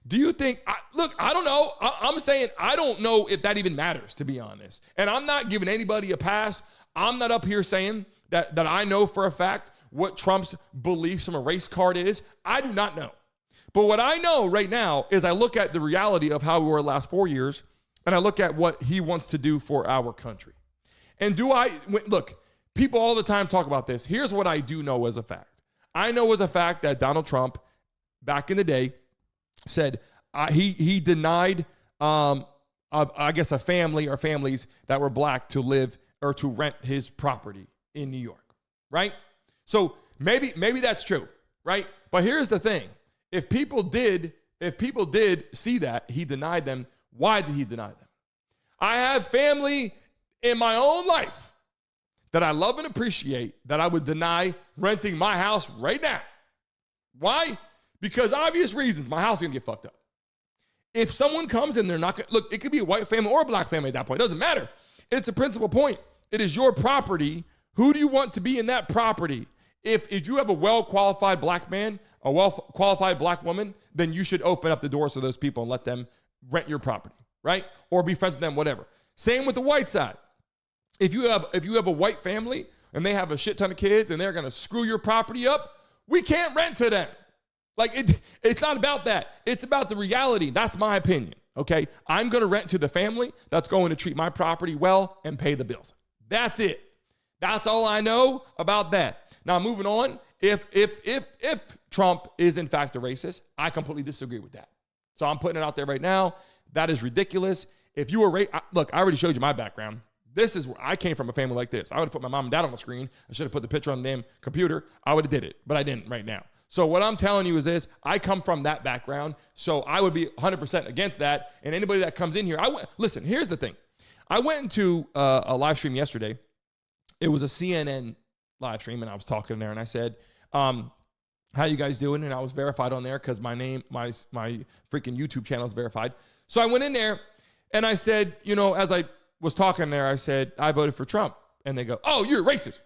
Do you think, look, I don't know. I'm saying I don't know if that even matters, to be honest. And I'm not giving anybody a pass. I'm not up here saying that I know for a fact what Trump's beliefs from a race card is. I do not know. But what I know right now is I look at the reality of how we were the last 4 years, and I look at what he wants to do for our country. And look, people all the time talk about this. Here's what I do know as a fact. I know as a fact that Donald Trump, back in the day, said he denied, I guess, a family or families that were black to live or to rent his property in New York, right? So maybe that's true, right? But here's the thing. If people did see that he denied them, why did he deny them? I have family in my own life that I love and appreciate that I would deny renting my house right now. Why? Because obvious reasons. My house is going to get fucked up. If someone comes and they're not going to, look, it could be a white family or a black family at that point. It doesn't matter. It's a principal point. It is your property. Who do you want to be in that property? If you have a well-qualified black man, a well-qualified black woman, then you should open up the doors to those people and let them rent your property, right? Or be friends with them, whatever. Same with the white side. If you have a white family and they have a shit ton of kids and they're going to screw your property up, we can't rent to them. Like, it's not about that. It's about the reality. That's my opinion, okay? I'm going to rent to the family that's going to treat my property well and pay the bills. That's it. That's all I know about that. Now, moving on, if Trump is in fact a racist, I completely disagree with that. So I'm putting it out there right now. That is ridiculous. If you were look, I already showed you my background. This is where I came from, a family like this. I would have put my mom and dad on the screen. I should have put the picture on the damn computer. I would have did it, but I didn't right now. So what I'm telling you is this: I come from that background, so I would be 100% against that. And anybody that comes in here, listen. Here's the thing: I went into a live stream yesterday. It was a CNN live stream, and I was talking there, and I said, how you guys doing? And I was verified on there because my name, my freaking YouTube channel is verified. So I went in there and I said, as I was talking there, I said, I voted for Trump. And they go, oh, you're a racist.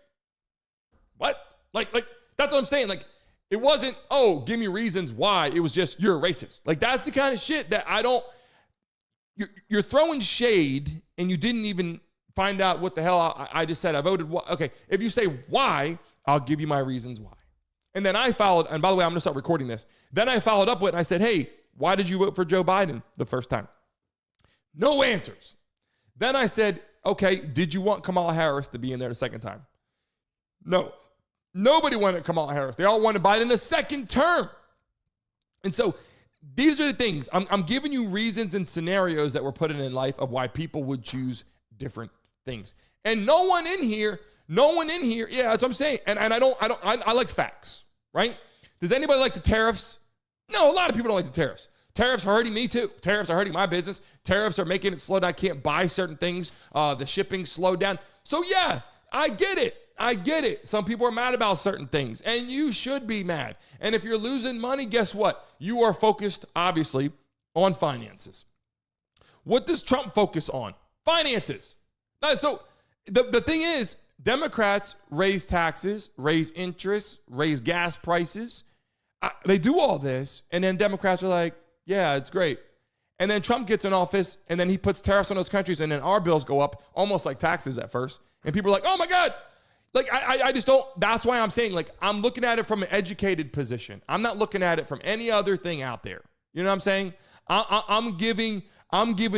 What? Like that's what I'm saying. Like, it wasn't, oh, give me reasons why. It was just, you're a racist. Like, that's the kind of shit that you're throwing shade and you didn't even find out what the hell I just said. I voted. Okay. If you say why, I'll give you my reasons why. And then I followed, and by the way, I'm going to start recording this. Then I followed up with it and I said, hey, why did you vote for Joe Biden the first time? No answers. Then I said, okay, did you want Kamala Harris to be in there the second time? No. Nobody wanted Kamala Harris. They all wanted Biden a second term. And so these are the things. I'm giving you reasons and scenarios that were put in life of why people would choose different things. And no one in here, yeah, that's what I'm saying. And I like facts, right? Does anybody like the tariffs? No, a lot of people don't like the tariffs. Tariffs are hurting me too. Tariffs are hurting my business. Tariffs are making it slow down. I can't buy certain things. The shipping slowed down. So yeah, I get it. Some people are mad about certain things, and you should be mad. And if you're losing money, guess what? You are focused, obviously, on finances. What does Trump focus on? Finances. So the thing is, Democrats raise taxes, raise interest, raise gas prices. They do all this, and then Democrats are like, yeah, it's great. And then Trump gets in office, and then he puts tariffs on those countries, and then our bills go up almost like taxes at first. And people are like, oh my God. Like, I just don't, that's why I'm saying, like, I'm looking at it from an educated position. I'm not looking at it from any other thing out there. You know what I'm saying? I'm giving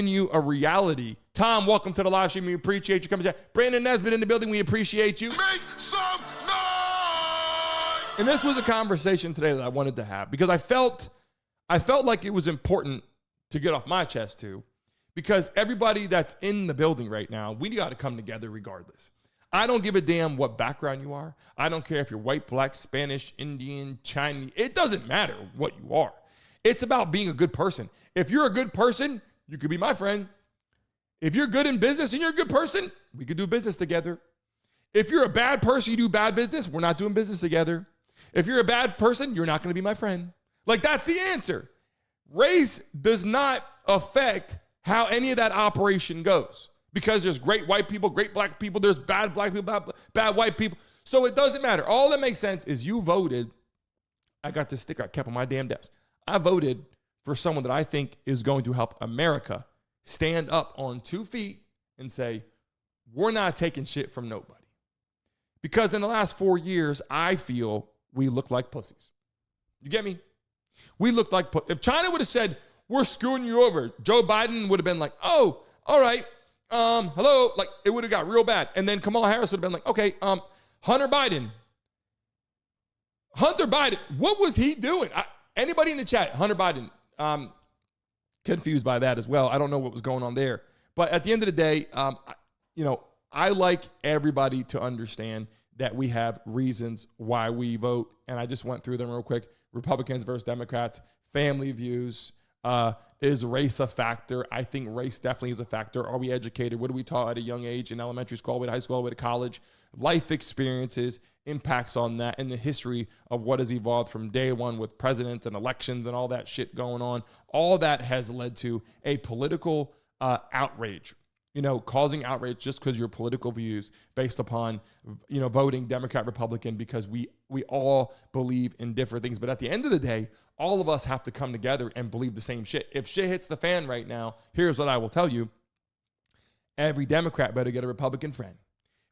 you a reality. Tom, welcome to the live stream. We appreciate you coming down. Brandon Nesbitt in the building. We appreciate you. Make some noise! And this was a conversation today that I wanted to have because I felt like it was important to get off my chest too, because everybody that's in the building right now, we got to come together regardless. I don't give a damn what background you are. I don't care if you're white, black, Spanish, Indian, Chinese. It doesn't matter what you are. It's about being a good person. If you're a good person, you could be my friend. If you're good in business and you're a good person, we could do business together. If you're a bad person, you do bad business, we're not doing business together. If you're a bad person, you're not going to be my friend. Like, that's the answer. Race does not affect how any of that operation goes, because there's great white people, great black people, there's bad black people, bad white people. So it doesn't matter. All that makes sense is you voted. I got this sticker I kept on my damn desk. I voted for someone that I think is going to help America stand up on 2 feet and say, we're not taking shit from nobody. Because in the last 4 years, I feel we look like pussies. You get me? We looked like, if China would have said, we're screwing you over, Joe Biden would have been like, oh, all right, hello, like, it would have got real bad. And then Kamala Harris would have been like, okay, Hunter Biden, what was he doing? Anybody in the chat, Hunter Biden, confused by that as well. I don't know what was going on there. But at the end of the day, I like everybody to understand that we have reasons why we vote. And I just went through them real quick. Republicans versus Democrats, family views. Is race a factor? I think race definitely is a factor. Are we educated? What are we taught at a young age in elementary school, with high school, with college? Life experiences, impacts on that, and the history of what has evolved from day one with presidents and elections and all that shit going on. All that has led to a political outrage, causing outrage just because your political views based upon, voting Democrat, Republican, because we all believe in different things. But at the end of the day, all of us have to come together and believe the same shit. If shit hits the fan right now, here's what I will tell you. Every Democrat better get a Republican friend.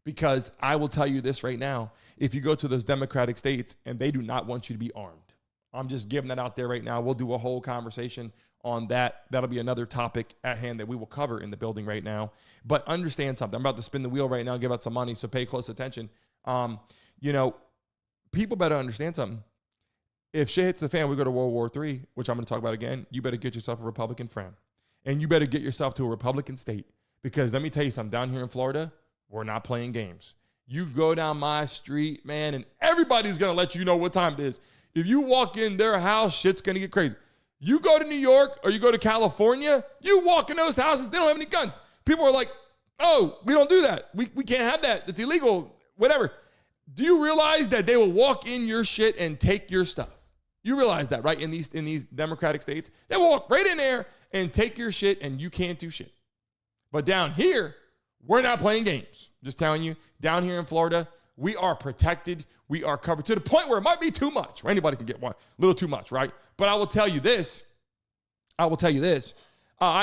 Because I will tell you this right now, if you go to those Democratic states and they do not want you to be armed. I'm just giving that out there right now. We'll do a whole conversation on that. That'll be another topic at hand that we will cover in the building right now. But understand something. I'm about to spin the wheel right now, give out some money, so pay close attention. People better understand something. If shit hits the fan, we go to World War III, which I'm going to talk about again. You better get yourself a Republican friend. And you better get yourself to a Republican state. Because let me tell you something, down here in Florida, we're not playing games. You go down my street, man, and everybody's going to let you know what time it is. If you walk in their house, shit's going to get crazy. You go to New York or you go to California, you walk in those houses, they don't have any guns. People are like, oh, we don't do that. We can't have that. It's illegal, whatever. Do you realize that they will walk in your shit and take your stuff? You realize that, right? In these democratic states, they will walk right in there and take your shit and you can't do shit. But down here, we're not playing games. Just telling you, down here in Florida, we are protected. We are covered to the point where it might be too much. Anybody can get one. A little too much, right? But I will tell you this. I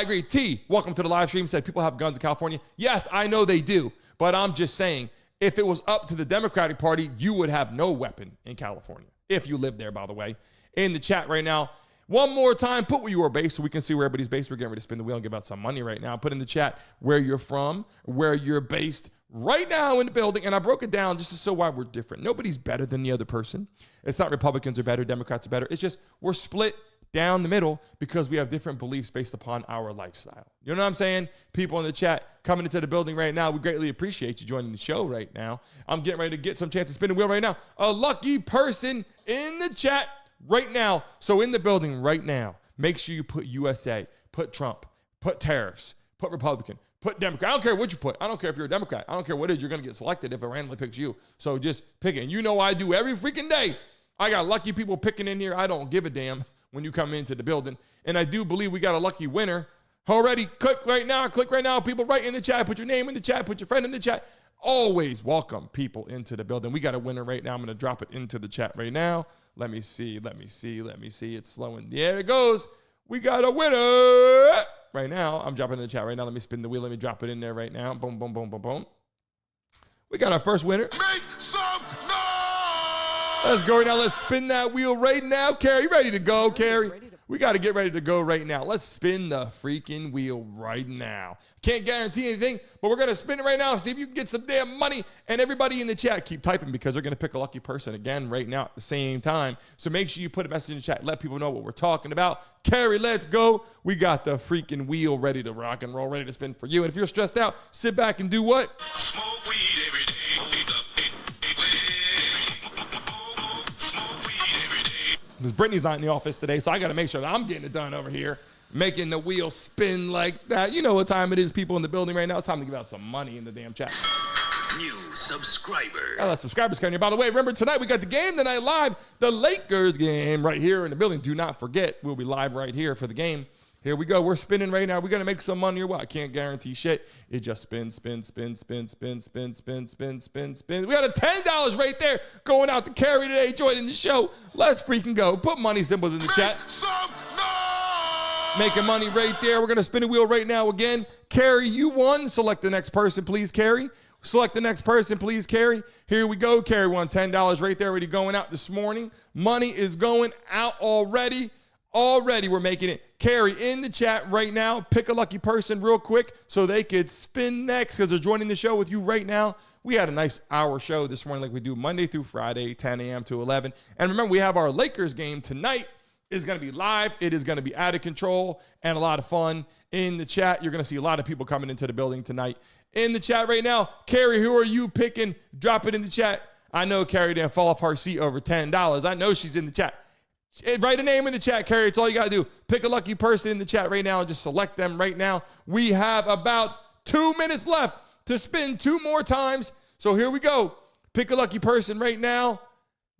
agree. T, welcome to the live stream, said people have guns in California. Yes, I know they do. But I'm just saying, if it was up to the Democratic Party, you would have no weapon in California. If you live there, by the way. In the chat right now, one more time, put where you are based so we can see where everybody's based. We're getting ready to spin the wheel and give out some money right now. Put in the chat where you're from, where you're based right now in the building. And I broke it down just to show why we're different. Nobody's better than the other person. It's not Republicans are better, Democrats are better. It's just we're split down the middle because we have different beliefs based upon our lifestyle. You know what I'm saying? People in the chat coming into the building right now, we greatly appreciate you joining the show right now. I'm getting ready to get some chance to spin the wheel right now. A lucky person in the chat right now. So in the building right now, make sure you put USA, put Trump, put tariffs, put Republican, put Democrat. I don't care what you put. I don't care if you're a Democrat. I don't care what it is. You're going to get selected if it randomly picks you. So just pick it. And you know I do every freaking day. I got lucky people picking in here. I don't give a damn when you come into the building. And I do believe we got a lucky winner already. Click right now. People right in the chat. Put your name in the chat. Put your friend in the chat. Always welcome people into the building. We got a winner right now. I'm going to drop it into the chat right now. Let me see. It's slowing. There it goes. We got a winner right now. I'm dropping in the chat right now. Let me spin the wheel. Let me drop it in there right now. Boom, boom, boom, boom, boom. We got our first winner. Make some noise! Let's go right now. Let's spin that wheel right now. Carrie, ready to go, Carrie? We got to get ready to go right now. Let's spin the freaking wheel right now. Can't guarantee anything, but we're going to spin it right now. See if you can get some damn money. And everybody in the chat, keep typing because they're going to pick a lucky person again right now at the same time. So make sure you put a message in the chat. Let people know what we're talking about. Carrie, let's go. We got the freaking wheel ready to rock and roll, ready to spin for you. And if you're stressed out, sit back and do what? Smoke weed every day. Because Brittany's not in the office today, so I got to make sure that I'm getting it done over here, making the wheel spin like that. You know what time it is, people in the building right now. It's time to give out some money in the damn chat. New subscriber. Got a lot of subscribers coming here. By the way, remember tonight we got the game tonight live, the Lakers game right here in the building. Do not forget, we'll be live right here for the game. Here we go. We're spinning right now. We're going to make some money or what? I can't guarantee shit. It just spins, spin, spin, spin, spin, spin, spin, spin, spin, spin. We got a $10 right there going out to Carrie today, joining the show. Let's freaking go. Put money symbols in the chat. Some noise! Making money right there. We're going to spin a wheel right now again. Carrie, you won. Select the next person, please, Carrie. Select the next person, please, Carrie. Here we go. Carrie won $10 right there, already going out this morning. Money is going out already. Already we're making it. Carrie, in the chat right now, pick a lucky person real quick so they could spin next because they're joining the show with you right now. We had a nice hour show this morning like we do Monday through Friday, 10 a.m. to 11. And remember, we have our Lakers game tonight. It's going to be live. It is going to be out of control and a lot of fun. In the chat, you're going to see a lot of people coming into the building tonight. In the chat right now, Carrie, who are you picking? Drop it in the chat. I know Carrie didn't fall off her seat over $10. I know she's in the chat. Write a name in the chat, Carrie. It's all you got to do. Pick a lucky person in the chat right now and just select them right now. We have about 2 minutes left to spin 2 more times. So here we go. Pick a lucky person right now.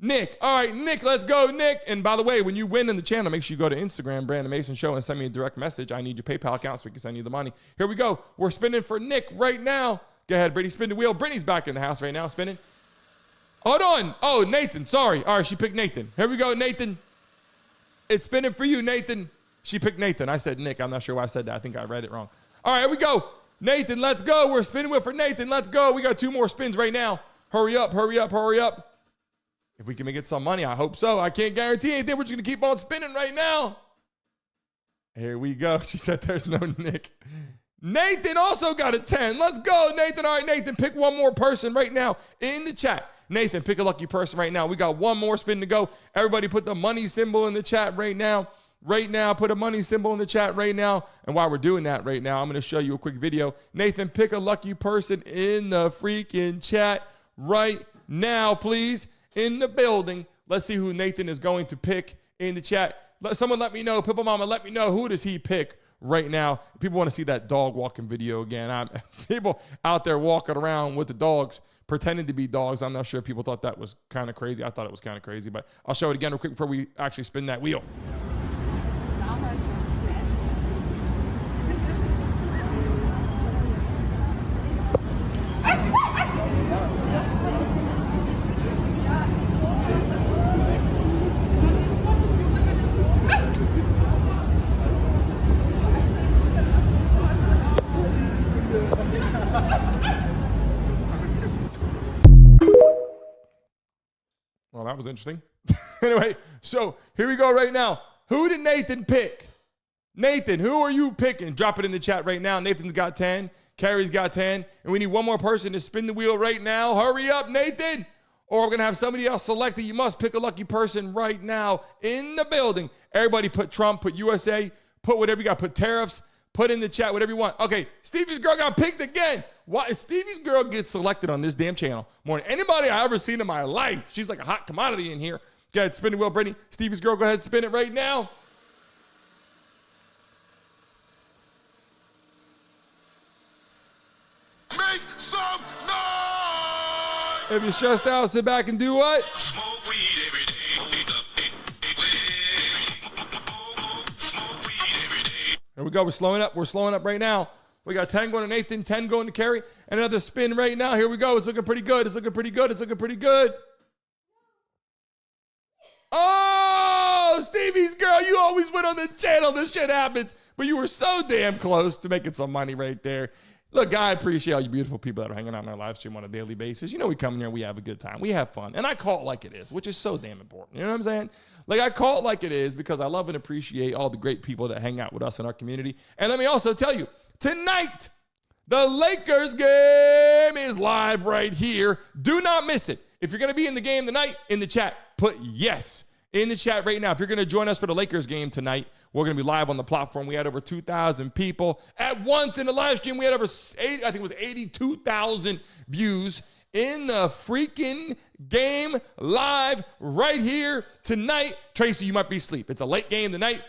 Nick. All right, Nick, let's go, Nick. And by the way, when you win in the channel, make sure you go to Instagram, Brandon Mason Show, and send me a direct message. I need your PayPal account so we can send you the money. Here we go. We're spinning for Nick right now. Go ahead, Brittany. Spin the wheel. Brittany's back in the house right now, spinning. Hold on. Oh, Nathan. Sorry. All right, she picked Nathan. Here we go, Nathan. It's spinning for you, Nathan. She picked Nathan. I said Nick. I'm not sure why I said that. I think I read it wrong. All right, here we go. Nathan, let's go. We're spinning wheel for Nathan. Let's go. We got 2 more spins right now. Hurry up, hurry up, hurry up. If we can get some money, I hope so. I can't guarantee anything. We're just going to keep on spinning right now. Here we go. She said there's no Nick. Nathan also got a 10. Let's go, Nathan. All right, Nathan, pick one more person right now in the chat. Nathan, pick a lucky person right now. We got 1 more spin to go. Everybody put the money symbol in the chat right now. right now. Put a money symbol in the chat right now. And while we're doing that right now, I'm going to show you a quick video. Nathan, pick a lucky person in the freaking chat right now, please, in the building. Let's see who Nathan is going to pick in the chat. Someone let me know. Pippa Mama, let me know, who does he pick right now? People want to see that dog walking video again. People out there walking around with the dogs, pretending to be dogs. I'm not sure if people thought that was kind of crazy. I thought it was kind of crazy, but I'll show it again real quick before we actually spin that wheel. Well, that was interesting. Anyway, so here we go right now. Who did Nathan pick? Nathan, who are you picking? Drop it in the chat right now. Nathan's got 10. Carrie's got 10. And we need one more person to spin the wheel right now. Hurry up, Nathan. Or we're going to have somebody else selected. You must pick a lucky person right now in the building. Everybody put Trump, put USA, put whatever you got. Put tariffs. Put in the chat whatever you want. Okay, Stevie's girl got picked again. Why? Stevie's girl gets selected on this damn channel more than anybody I ever seen in my life. She's like a hot commodity in here. Go ahead, spin the wheel, Brittany. Stevie's girl, go ahead, spin it right now. Make some noise! If you're stressed out, sit back and do what? Smoke weed every day. There we go. We're slowing up. We're slowing up right now. We got 10 going to Nathan, 10 going to Carrie, and another spin right now. Here we go. It's looking pretty good. It's looking pretty good. It's looking pretty good. Oh, Stevie's girl, you always win on the channel. This shit happens. But you were so damn close to making some money right there. Look, I appreciate all you beautiful people that are hanging out on our live stream on a daily basis. You know we come in here, we have a good time. We have fun. And I call it like it is, which is so damn important. You know what I'm saying? Like, I call it like it is because I love and appreciate all the great people that hang out with us in our community. And let me also tell you, tonight, the Lakers game is live right here. Do not miss it. If you're going to be in the game tonight, in the chat, put yes in the chat right now. If you're going to join us for the Lakers game tonight, we're going to be live on the platform. We had over 2,000 people at once in the live stream. We had over 82,000 views in the freaking game live right here tonight. Tracy, you might be asleep. It's a late game tonight,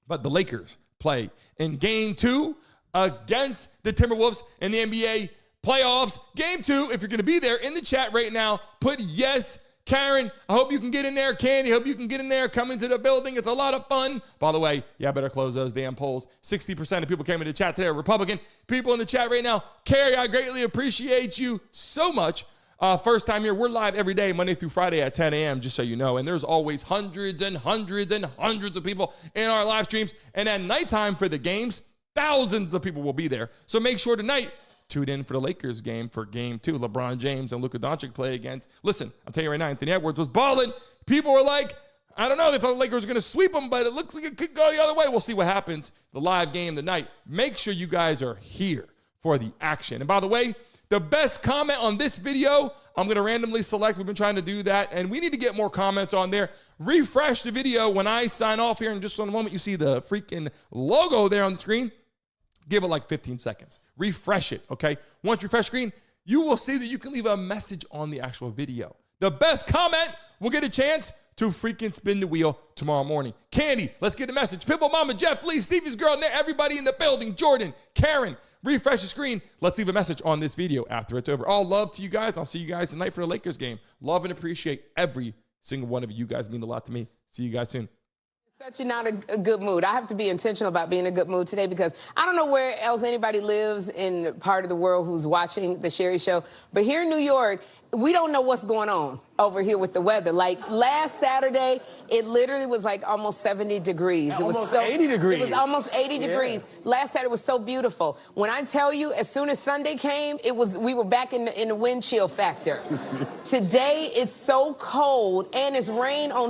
but the Lakers play in game 2 against the Timberwolves in the NBA playoffs. Game 2, if you're going to be there in the chat right now, put yes. Karen, I hope you can get in there. Candy, hope you can get in there. Come into the building. It's a lot of fun. By the way, yeah, I better close those damn polls. 60% of people came into the chat today are Republican. People in the chat right now, Carrie, I greatly appreciate you so much. First time here, we're live every day, Monday through Friday at 10 a.m., just so you know. And there's always hundreds and hundreds and hundreds of people in our live streams. And at nighttime for the games, thousands of people will be there. So make sure tonight, tune in for the Lakers game for game 2. LeBron James and Luka Doncic play against. Listen, I'll tell you right now, Anthony Edwards was balling. People were like, I don't know, they thought the Lakers were going to sweep them, but it looks like it could go the other way. We'll see what happens. The live game tonight. Make sure you guys are here for the action. And by the way, the best comment on this video, I'm going to randomly select. We've been trying to do that, and we need to get more comments on there. Refresh the video when I sign off here in just a moment. You see the freaking logo there on the screen. Give it like 15 seconds. Refresh it, okay? Once you refresh screen, you will see that you can leave a message on the actual video. The best comment will get a chance to freaking spin the wheel tomorrow morning. Candy, let's get a message. Pimple Mama, Jeff Lee, Stevie's girl, everybody in the building, Jordan, Karen, refresh the screen. Let's leave a message on this video after it's over. All love to you guys. I'll see you guys tonight for the Lakers game. Love and appreciate every single one of you. You guys mean a lot to me. See you guys soon. Such not a good mood. I have to be intentional about being in a good mood today because I don't know where else anybody lives in part of the world who's watching the Sherry Show, but here in New York, we don't know what's going on over here with the weather. Like last Saturday, it literally was like almost 70 degrees. It was almost 80 degrees. It was almost 80 degrees. Last Saturday was so beautiful. When I tell you, as soon as Sunday came, we were back in the wind chill factor. Today, it's so cold and it's rain on